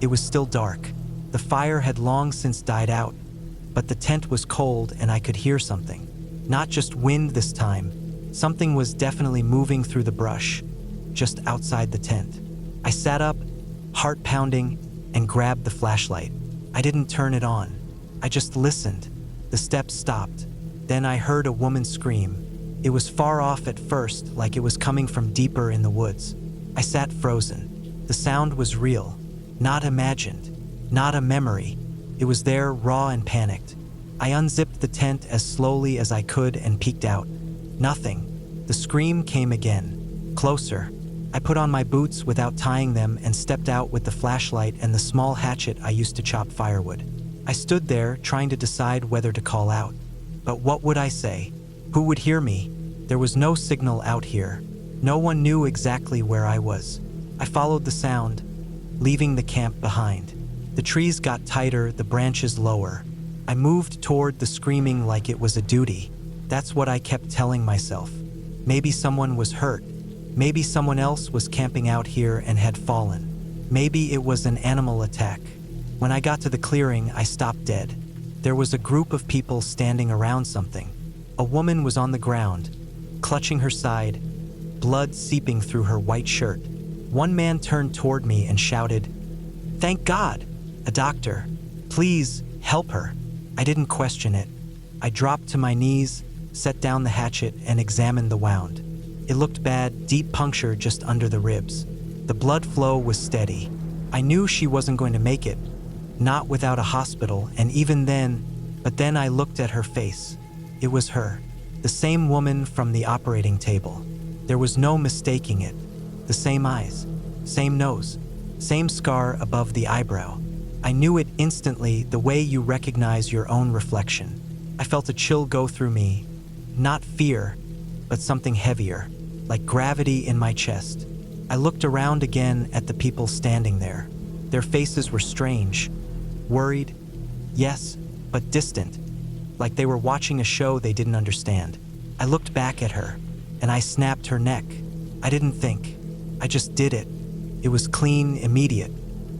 it was still dark. The fire had long since died out, but the tent was cold and I could hear something. Not just wind this time. Something was definitely moving through the brush, just outside the tent. I sat up, heart pounding, and grabbed the flashlight. I didn't turn it on. I just listened. The steps stopped. Then I heard a woman scream. It was far off at first, like it was coming from deeper in the woods. I sat frozen. The sound was real, not imagined, not a memory. It was there, raw and panicked. I unzipped the tent as slowly as I could and peeked out. Nothing. The scream came again, closer. I put on my boots without tying them and stepped out with the flashlight and the small hatchet I used to chop firewood. I stood there, trying to decide whether to call out. But what would I say? Who would hear me? There was no signal out here. No one knew exactly where I was. I followed the sound, leaving the camp behind. The trees got tighter, the branches lower. I moved toward the screaming like it was a duty. That's what I kept telling myself. Maybe someone was hurt. Maybe someone else was camping out here and had fallen. Maybe it was an animal attack. When I got to the clearing, I stopped dead. There was a group of people standing around something. A woman was on the ground, clutching her side, blood seeping through her white shirt. One man turned toward me and shouted, "Thank God! A doctor! Please, help her!" I didn't question it. I dropped to my knees, set down the hatchet, and examined the wound. It looked bad, deep puncture just under the ribs. The blood flow was steady. I knew she wasn't going to make it, not without a hospital, and even then, but then I looked at her face. It was her, the same woman from the operating table. There was no mistaking it. The same eyes, same nose, same scar above the eyebrow. I knew it instantly, the way you recognize your own reflection. I felt a chill go through me, not fear, but something heavier, like gravity in my chest. I looked around again at the people standing there. Their faces were strange, worried, yes, but distant, like they were watching a show they didn't understand. I looked back at her, and I snapped her neck. I didn't think. I just did it. It was clean, immediate.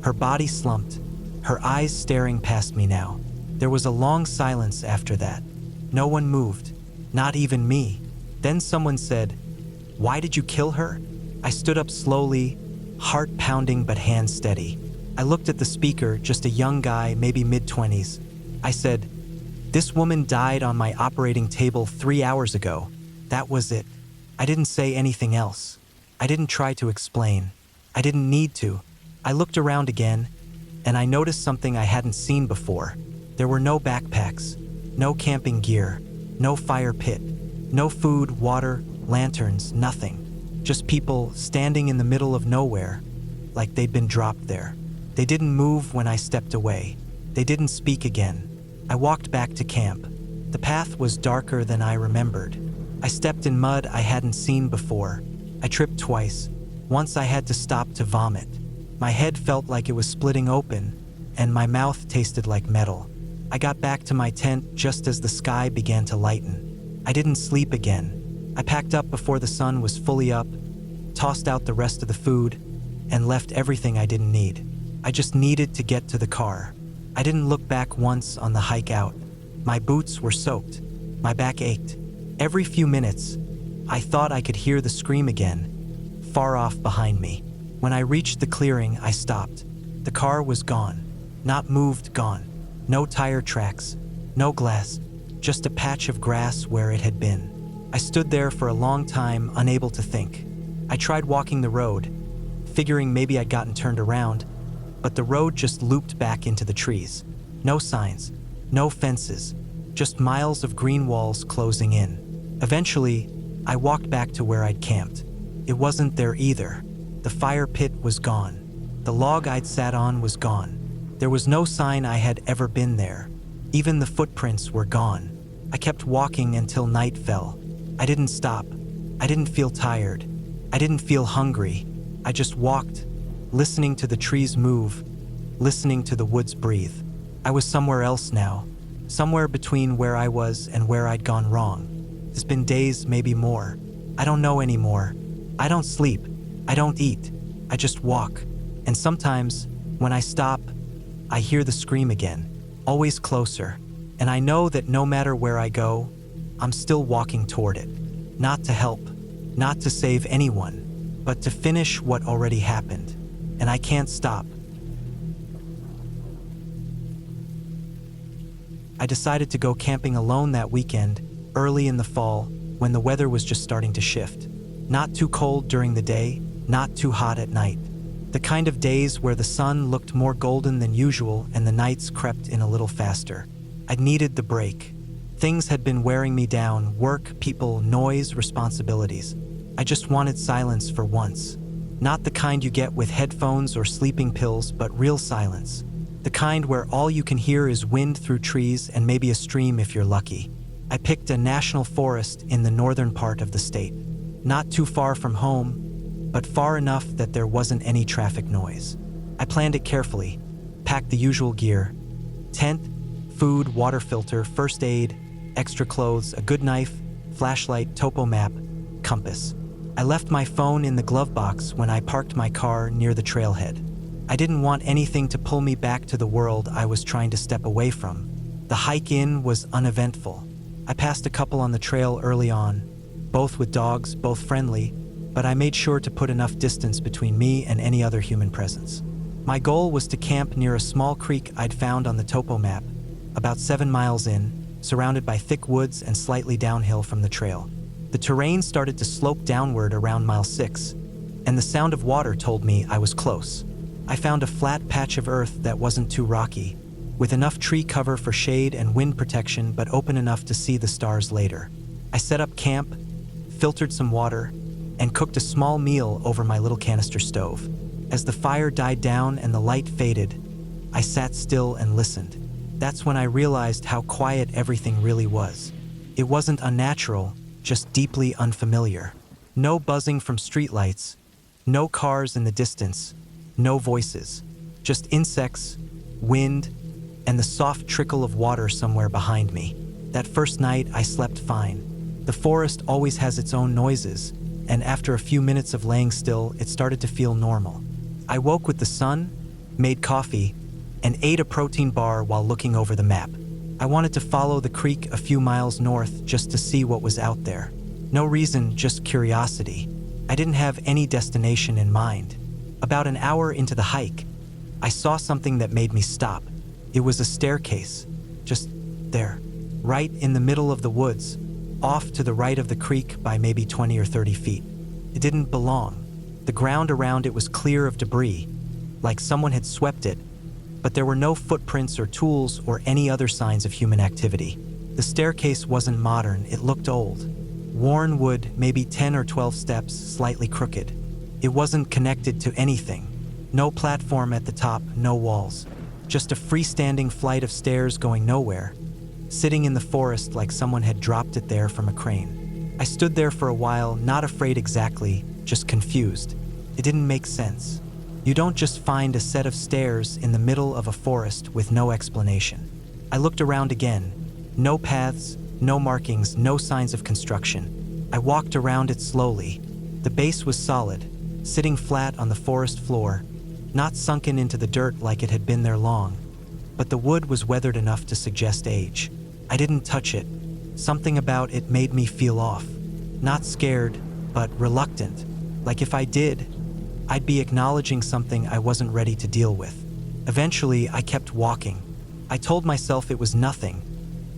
Her body slumped, her eyes staring past me now. There was a long silence after that. No one moved, not even me. Then someone said, "Why did you kill her?" I stood up slowly, heart pounding but hands steady. I looked at the speaker, just a young guy, maybe mid-20s. I said, "This woman died on my operating table 3 hours ago. That was it." I didn't say anything else. I didn't try to explain. I didn't need to. I looked around again, and I noticed something I hadn't seen before. There were no backpacks, no camping gear, no fire pit, no food, water, lanterns, nothing. Just people standing in the middle of nowhere, like they'd been dropped there. They didn't move when I stepped away. They didn't speak again. I walked back to camp. The path was darker than I remembered. I stepped in mud I hadn't seen before. I tripped twice. Once I had to stop to vomit. My head felt like it was splitting open, and my mouth tasted like metal. I got back to my tent just as the sky began to lighten. I didn't sleep again. I packed up before the sun was fully up, tossed out the rest of the food, and left everything I didn't need. I just needed to get to the car. I didn't look back once on the hike out. My boots were soaked. My back ached. Every few minutes, I thought I could hear the scream again, far off behind me. When I reached the clearing, I stopped. The car was gone. Not moved, gone. No tire tracks, no glass, just a patch of grass where it had been. I stood there for a long time, unable to think. I tried walking the road, figuring maybe I'd gotten turned around, but the road just looped back into the trees. No signs, no fences, just miles of green walls closing in. Eventually, I walked back to where I'd camped. It wasn't there either. The fire pit was gone. The log I'd sat on was gone. There was no sign I had ever been there. Even the footprints were gone. I kept walking until night fell. I didn't stop. I didn't feel tired. I didn't feel hungry. I just walked, listening to the trees move, listening to the woods breathe. I was somewhere else now, somewhere between where I was and where I'd gone wrong. It's been days, maybe more. I don't know anymore. I don't sleep. I don't eat. I just walk. And sometimes, when I stop, I hear the scream again, always closer. And I know that no matter where I go, I'm still walking toward it. Not to help, not to save anyone, but to finish what already happened. And I can't stop. I decided to go camping alone that weekend, early in the fall, when the weather was just starting to shift. Not too cold during the day, not too hot at night. The kind of days where the sun looked more golden than usual and the nights crept in a little faster. I needed the break. Things had been wearing me down: work, people, noise, responsibilities. I just wanted silence for once. Not the kind you get with headphones or sleeping pills, but real silence. The kind where all you can hear is wind through trees and maybe a stream if you're lucky. I picked a national forest in the northern part of the state. Not too far from home, but far enough that there wasn't any traffic noise. I planned it carefully, packed the usual gear: tent, food, water filter, first aid, extra clothes, a good knife, flashlight, topo map, compass. I left my phone in the glove box when I parked my car near the trailhead. I didn't want anything to pull me back to the world I was trying to step away from. The hike in was uneventful. I passed a couple on the trail early on, both with dogs, both friendly, but I made sure to put enough distance between me and any other human presence. My goal was to camp near a small creek I'd found on the topo map, about 7 miles in, surrounded by thick woods and slightly downhill from the trail. The terrain started to slope downward around mile 6, and the sound of water told me I was close. I found a flat patch of earth that wasn't too rocky, with enough tree cover for shade and wind protection but open enough to see the stars later. I set up camp, filtered some water, and cooked a small meal over my little canister stove. As the fire died down and the light faded, I sat still and listened. That's when I realized how quiet everything really was. It wasn't unnatural, just deeply unfamiliar. No buzzing from streetlights, no cars in the distance, no voices, just insects, wind, and the soft trickle of water somewhere behind me. That first night, I slept fine. The forest always has its own noises, and after a few minutes of laying still, it started to feel normal. I woke with the sun, made coffee, and ate a protein bar while looking over the map. I wanted to follow the creek a few miles north just to see what was out there. No reason, just curiosity. I didn't have any destination in mind. About an hour into the hike, I saw something that made me stop. It was a staircase, just there, right in the middle of the woods, off to the right of the creek by maybe 20 or 30 feet. It didn't belong. The ground around it was clear of debris, like someone had swept it, but there were no footprints or tools or any other signs of human activity. The staircase wasn't modern, it looked old. Worn wood, maybe 10 or 12 steps, slightly crooked. It wasn't connected to anything. No platform at the top, no walls. Just a freestanding flight of stairs going nowhere, sitting in the forest like someone had dropped it there from a crane. I stood there for a while, not afraid exactly, just confused. It didn't make sense. You don't just find a set of stairs in the middle of a forest with no explanation. I looked around again. No paths, no markings, no signs of construction. I walked around it slowly. The base was solid, sitting flat on the forest floor, not sunken into the dirt like it had been there long. But the wood was weathered enough to suggest age. I didn't touch it. Something about it made me feel off. Not scared, but reluctant. Like if I did, I'd be acknowledging something I wasn't ready to deal with. Eventually, I kept walking. I told myself it was nothing,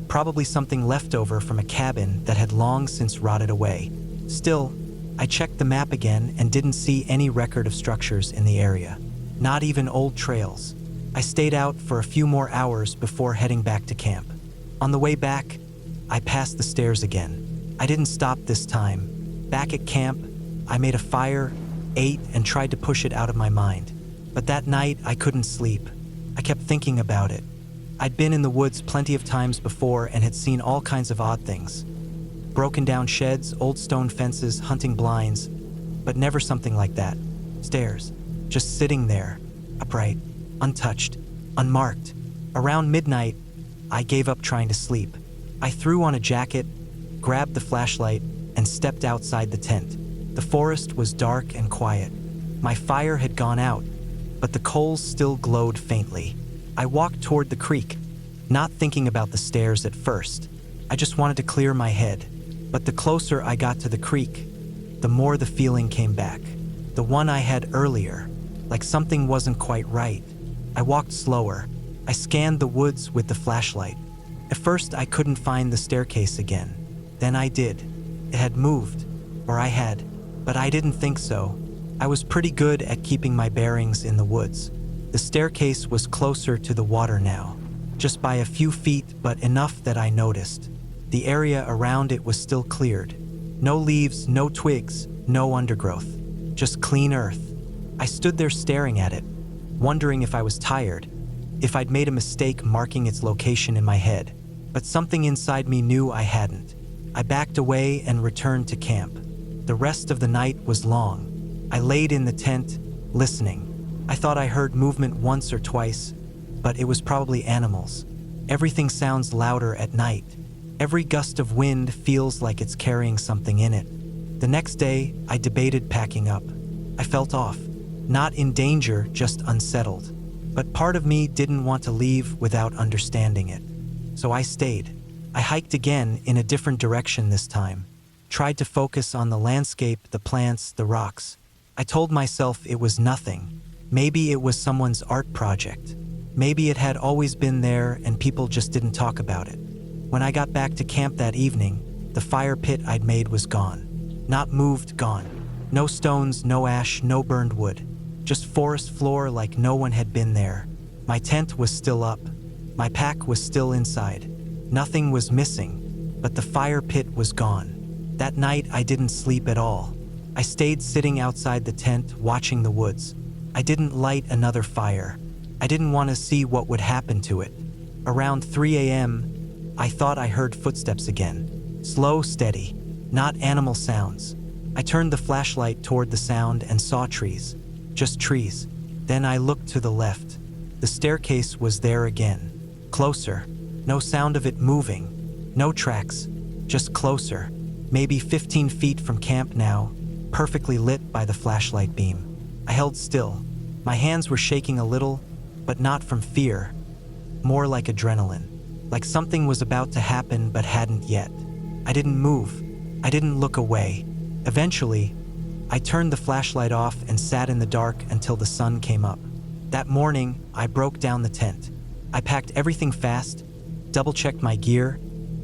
probably something left over from a cabin that had long since rotted away. Still, I checked the map again and didn't see any record of structures in the area. Not even old trails. I stayed out for a few more hours before heading back to camp. On the way back, I passed the stairs again. I didn't stop this time. Back at camp, I made a fire, ate, and tried to push it out of my mind. But that night, I couldn't sleep. I kept thinking about it. I'd been in the woods plenty of times before and had seen all kinds of odd things. Broken down sheds, old stone fences, hunting blinds, but never something like that. Stairs, just sitting there, upright, untouched, unmarked. Around midnight, I gave up trying to sleep. I threw on a jacket, grabbed the flashlight, and stepped outside the tent. The forest was dark and quiet. My fire had gone out, but the coals still glowed faintly. I walked toward the creek, not thinking about the stairs at first. I just wanted to clear my head. But the closer I got to the creek, the more the feeling came back. The one I had earlier, like something wasn't quite right. I walked slower. I scanned the woods with the flashlight. At first, I couldn't find the staircase again. Then I did. It had moved, or I had, but I didn't think so. I was pretty good at keeping my bearings in the woods. The staircase was closer to the water now, just by a few feet, but enough that I noticed. The area around it was still cleared. No leaves, no twigs, no undergrowth, just clean earth. I stood there staring at it, wondering if I was tired, if I'd made a mistake marking its location in my head. But something inside me knew I hadn't. I backed away and returned to camp. The rest of the night was long. I laid in the tent, listening. I thought I heard movement once or twice, but it was probably animals. Everything sounds louder at night. Every gust of wind feels like it's carrying something in it. The next day, I debated packing up. I felt off. Not in danger, just unsettled. But part of me didn't want to leave without understanding it. So I stayed. I hiked again in a different direction this time. Tried to focus on the landscape, the plants, the rocks. I told myself it was nothing. Maybe it was someone's art project. Maybe it had always been there and people just didn't talk about it. When I got back to camp that evening, the fire pit I'd made was gone. Not moved, gone. No stones, no ash, no burned wood. Just forest floor like no one had been there. My tent was still up. My pack was still inside. Nothing was missing, but the fire pit was gone. That night I didn't sleep at all. I stayed sitting outside the tent, watching the woods. I didn't light another fire. I didn't want to see what would happen to it. Around 3 a.m., I thought I heard footsteps again. Slow, steady, not animal sounds. I turned the flashlight toward the sound and saw trees. Just trees. Then I looked to the left. The staircase was there again. Closer. No sound of it moving. No tracks. Just closer. Maybe 15 feet from camp now, perfectly lit by the flashlight beam. I held still. My hands were shaking a little, but not from fear. More like adrenaline. Like something was about to happen but hadn't yet. I didn't move. I didn't look away. Eventually, I turned the flashlight off and sat in the dark until the sun came up. That morning, I broke down the tent. I packed everything fast, double-checked my gear,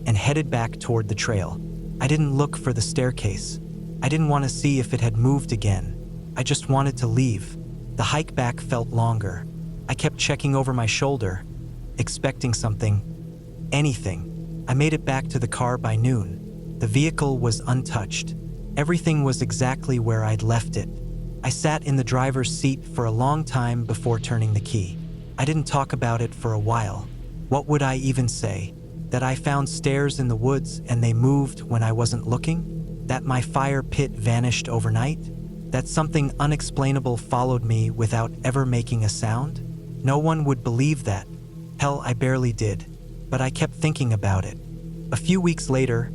and headed back toward the trail. I didn't look for the staircase. I didn't want to see if it had moved again. I just wanted to leave. The hike back felt longer. I kept checking over my shoulder, expecting something, anything. I made it back to the car by noon. The vehicle was untouched. Everything was exactly where I'd left it. I sat in the driver's seat for a long time before turning the key. I didn't talk about it for a while. What would I even say? That I found stairs in the woods and they moved when I wasn't looking? That my fire pit vanished overnight? That something unexplainable followed me without ever making a sound? No one would believe that. Hell, I barely did. But I kept thinking about it. A few weeks later,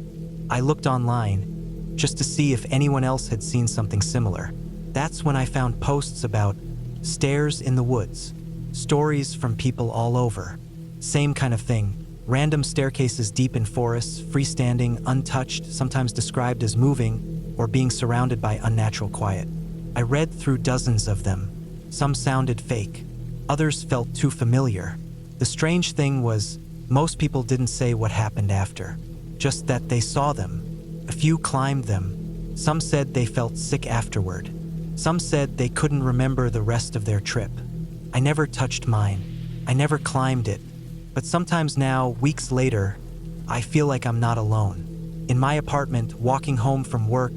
I looked online just to see if anyone else had seen something similar. That's when I found posts about stairs in the woods, stories from people all over. Same kind of thing. Random staircases deep in forests, freestanding, untouched, sometimes described as moving or being surrounded by unnatural quiet. I read through dozens of them. Some sounded fake. Others felt too familiar. The strange thing was, most people didn't say what happened after, just that they saw them. A few climbed them. Some said they felt sick afterward. Some said they couldn't remember the rest of their trip. I never touched mine. I never climbed it. But sometimes now, weeks later, I feel like I'm not alone. In my apartment, walking home from work,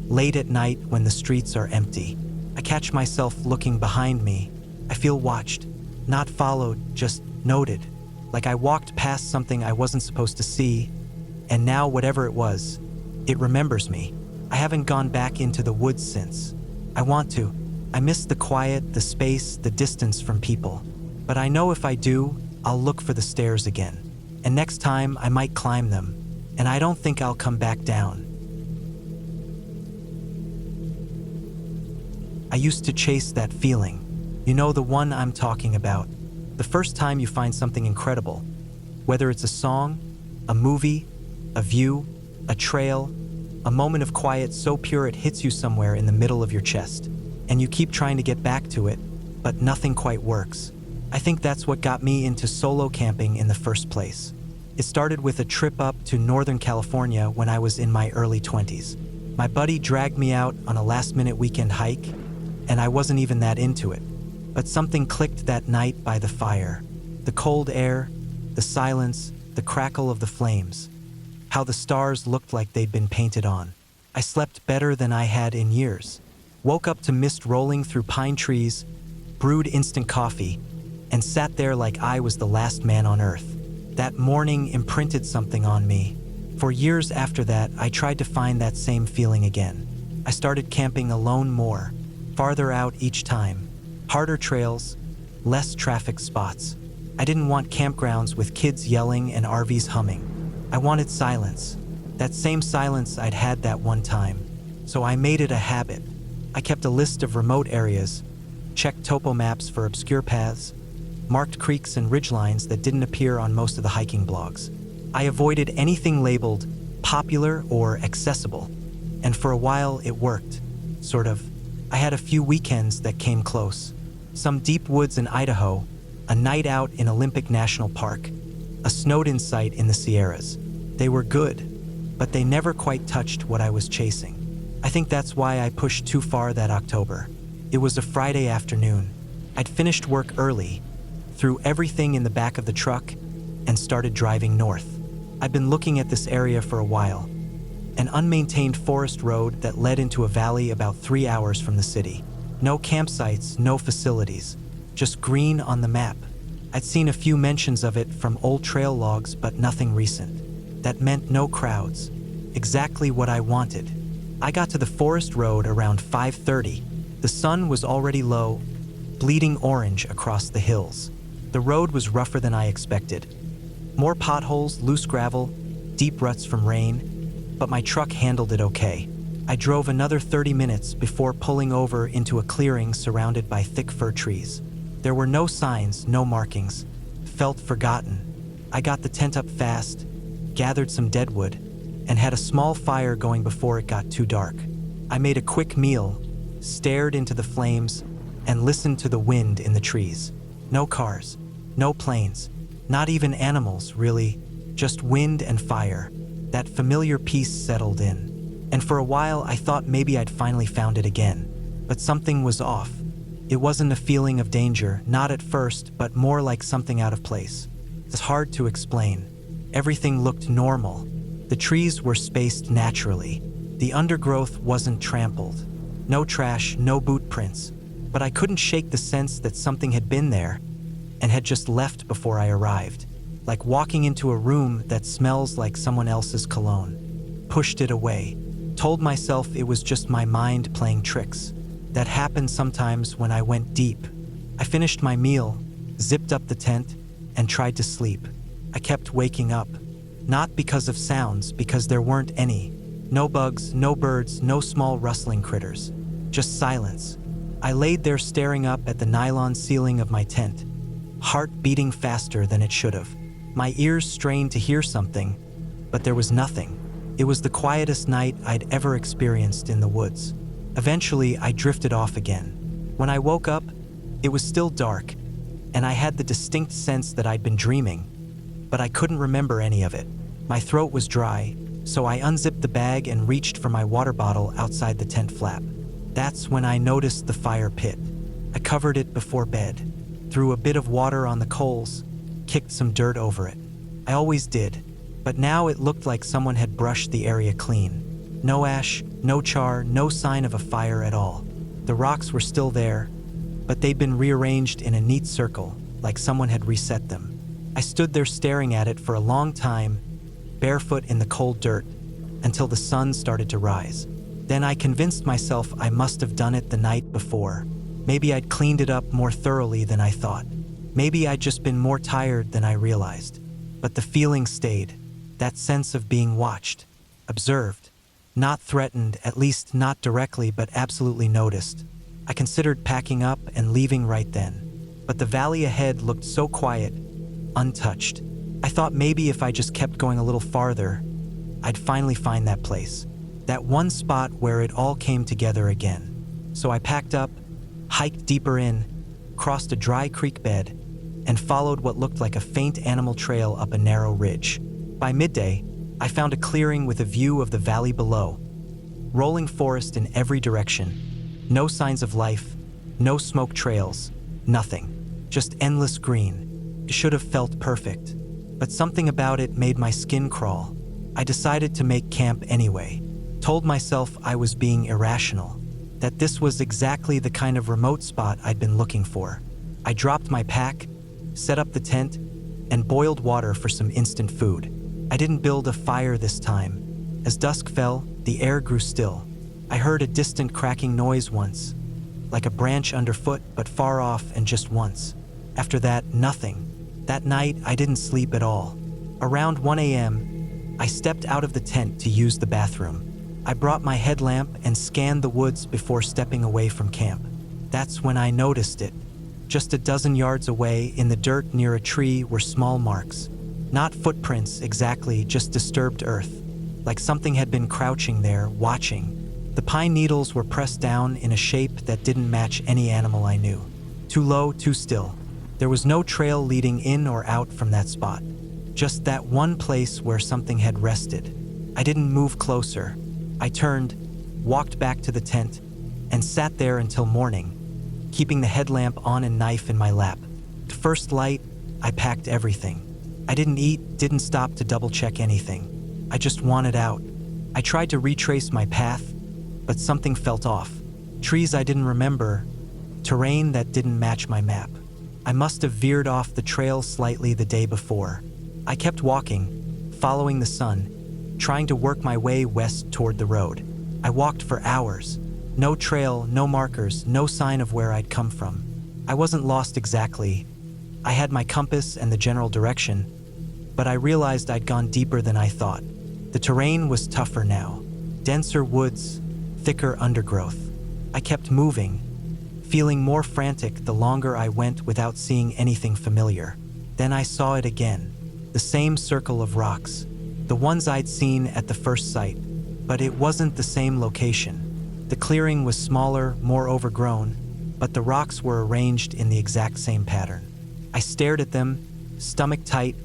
late at night when the streets are empty, I catch myself looking behind me. I feel watched, not followed, just noted. Like I walked past something I wasn't supposed to see, and now whatever it was, it remembers me. I haven't gone back into the woods since. I want to. I miss the quiet, the space, the distance from people. But I know if I do, I'll look for the stairs again. And next time, I might climb them. And I don't think I'll come back down. I used to chase that feeling. You know, the one I'm talking about. The first time you find something incredible. Whether it's a song, a movie, a view, a trail, a moment of quiet so pure it hits you somewhere in the middle of your chest. And you keep trying to get back to it, but nothing quite works. I think that's what got me into solo camping in the first place. It started with a trip up to Northern California when I was in my early 20s. My buddy dragged me out on a last-minute weekend hike, and I wasn't even that into it. But something clicked that night by the fire. The cold air, the silence, the crackle of the flames. How the stars looked like they'd been painted on. I slept better than I had in years. Woke up to mist rolling through pine trees, brewed instant coffee, and sat there like I was the last man on earth. That morning imprinted something on me. For years after that, I tried to find that same feeling again. I started camping alone more, farther out each time. Harder trails, less traffic spots. I didn't want campgrounds with kids yelling and RVs humming. I wanted silence, that same silence I'd had that one time. So I made it a habit. I kept a list of remote areas, checked topo maps for obscure paths, marked creeks and ridgelines that didn't appear on most of the hiking blogs. I avoided anything labeled popular or accessible, and for a while it worked, sort of. I had a few weekends that came close. Some deep woods in Idaho, a night out in Olympic National Park, a snowed-in site in the Sierras. They were good, but they never quite touched what I was chasing. I think that's why I pushed too far that October. It was a Friday afternoon. I'd finished work early, threw everything in the back of the truck, and started driving north. I'd been looking at this area for a while. An unmaintained forest road that led into a valley about 3 hours from the city. No campsites, no facilities, just green on the map. I'd seen a few mentions of it from old trail logs, but nothing recent. That meant no crowds. Exactly what I wanted. I got to the forest road around 5:30. The sun was already low, bleeding orange across the hills. The road was rougher than I expected. More potholes, loose gravel, deep ruts from rain, but my truck handled it okay. I drove another 30 minutes before pulling over into a clearing surrounded by thick fir trees. There were no signs, no markings. Felt forgotten. I got the tent up fast, gathered some deadwood, and had a small fire going before it got too dark. I made a quick meal, stared into the flames, and listened to the wind in the trees. No cars, no planes, not even animals, really, just wind and fire. That familiar peace settled in. And for a while, I thought maybe I'd finally found it again. But something was off. It wasn't a feeling of danger, not at first, but more like something out of place. It's hard to explain. Everything looked normal. The trees were spaced naturally. The undergrowth wasn't trampled. No trash, no boot prints. But I couldn't shake the sense that something had been there and had just left before I arrived. Like walking into a room that smells like someone else's cologne. Pushed it away. Told myself it was just my mind playing tricks. That happened sometimes when I went deep. I finished my meal, zipped up the tent, and tried to sleep. I kept waking up. Not because of sounds, because there weren't any. No bugs, no birds, no small rustling critters. Just silence. I laid there staring up at the nylon ceiling of my tent, heart beating faster than it should have. My ears strained to hear something, but there was nothing. It was the quietest night I'd ever experienced in the woods. Eventually, I drifted off again. When I woke up, it was still dark, and I had the distinct sense that I'd been dreaming, but I couldn't remember any of it. My throat was dry, so I unzipped the bag and reached for my water bottle outside the tent flap. That's when I noticed the fire pit. I covered it before bed, threw a bit of water on the coals, kicked some dirt over it. I always did, but now it looked like someone had brushed the area clean. No ash, no char, no sign of a fire at all. The rocks were still there, but they'd been rearranged in a neat circle, like someone had reset them. I stood there staring at it for a long time, barefoot in the cold dirt, until the sun started to rise. Then I convinced myself I must have done it the night before. Maybe I'd cleaned it up more thoroughly than I thought. Maybe I'd just been more tired than I realized. But the feeling stayed, that sense of being watched, observed. Not threatened, at least not directly, but absolutely noticed. I considered packing up and leaving right then. But the valley ahead looked so quiet, untouched. I thought maybe if I just kept going a little farther, I'd finally find that place. That one spot where it all came together again. So I packed up, hiked deeper in, crossed a dry creek bed, and followed what looked like a faint animal trail up a narrow ridge. By midday, I found a clearing with a view of the valley below. Rolling forest in every direction. No signs of life, no smoke trails, nothing. Just endless green. It should have felt perfect. But something about it made my skin crawl. I decided to make camp anyway. Told myself I was being irrational. That this was exactly the kind of remote spot I'd been looking for. I dropped my pack, set up the tent, and boiled water for some instant food. I didn't build a fire this time. As dusk fell, the air grew still. I heard a distant cracking noise once, like a branch underfoot, but far off and just once. After that, nothing. That night, I didn't sleep at all. Around 1 a.m., I stepped out of the tent to use the bathroom. I brought my headlamp and scanned the woods before stepping away from camp. That's when I noticed it. Just a dozen yards away, in the dirt near a tree, were small marks. Not footprints exactly, just disturbed earth. Like something had been crouching there, watching. The pine needles were pressed down in a shape that didn't match any animal I knew. Too low, too still. There was no trail leading in or out from that spot. Just that one place where something had rested. I didn't move closer. I turned, walked back to the tent, and sat there until morning, keeping the headlamp on and knife in my lap. The first light, I packed everything. I didn't eat, didn't stop to double-check anything. I just wanted out. I tried to retrace my path, but something felt off. Trees I didn't remember, terrain that didn't match my map. I must have veered off the trail slightly the day before. I kept walking, following the sun, trying to work my way west toward the road. I walked for hours. No trail, no markers, no sign of where I'd come from. I wasn't lost exactly. I had my compass and the general direction, but I realized I'd gone deeper than I thought. The terrain was tougher now. Denser woods, thicker undergrowth. I kept moving, feeling more frantic the longer I went without seeing anything familiar. Then I saw it again. The same circle of rocks. The ones I'd seen at the first sight, but it wasn't the same location. The clearing was smaller, more overgrown, but the rocks were arranged in the exact same pattern. I stared at them, stomach tight,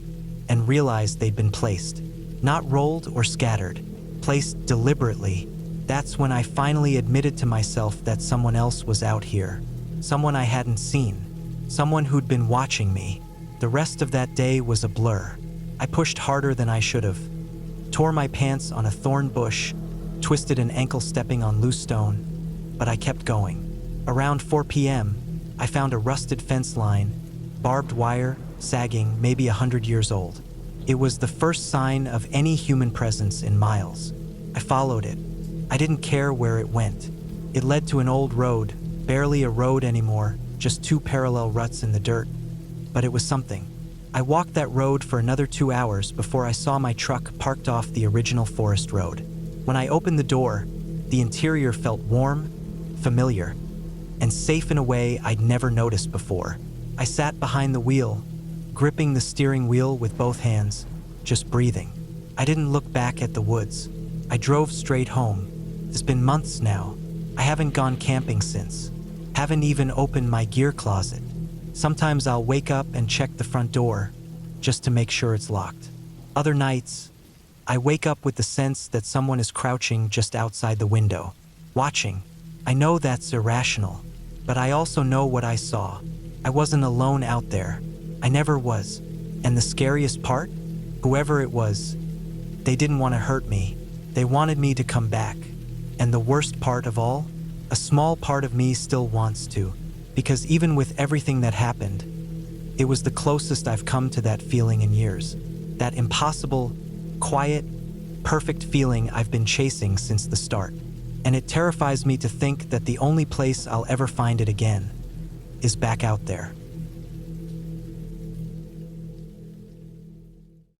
and realized they'd been placed. Not rolled or scattered, placed deliberately. That's when I finally admitted to myself that someone else was out here. someone I hadn't seen, someone who'd been watching me. The rest of that day was a blur. I pushed harder than I should have, tore my pants on a thorn bush, twisted an ankle stepping on loose stone, but I kept going. Around 4 p.m., I found a rusted fence line, barbed wire, sagging, maybe 100 years old. It was the first sign of any human presence in miles. I followed it. I didn't care where it went. It led to an old road, barely a road anymore, just 2 parallel ruts in the dirt. But it was something. I walked that road for another 2 hours before I saw my truck parked off the original forest road. When I opened the door, the interior felt warm, familiar, and safe in a way I'd never noticed before. I sat behind the wheel, gripping the steering wheel with both hands, just breathing. I didn't look back at the woods. I drove straight home. It's been months now. I haven't gone camping since. Haven't even opened my gear closet. Sometimes I'll wake up and check the front door, just to make sure it's locked. Other nights, I wake up with the sense that someone is crouching just outside the window, watching. I know that's irrational, but I also know what I saw. I wasn't alone out there. I never was. And the scariest part? Whoever it was, they didn't want to hurt me. They wanted me to come back. And the worst part of all? A small part of me still wants to, because even with everything that happened, it was the closest I've come to that feeling in years. That impossible, quiet, perfect feeling I've been chasing since the start. And it terrifies me to think that the only place I'll ever find it again is back out there.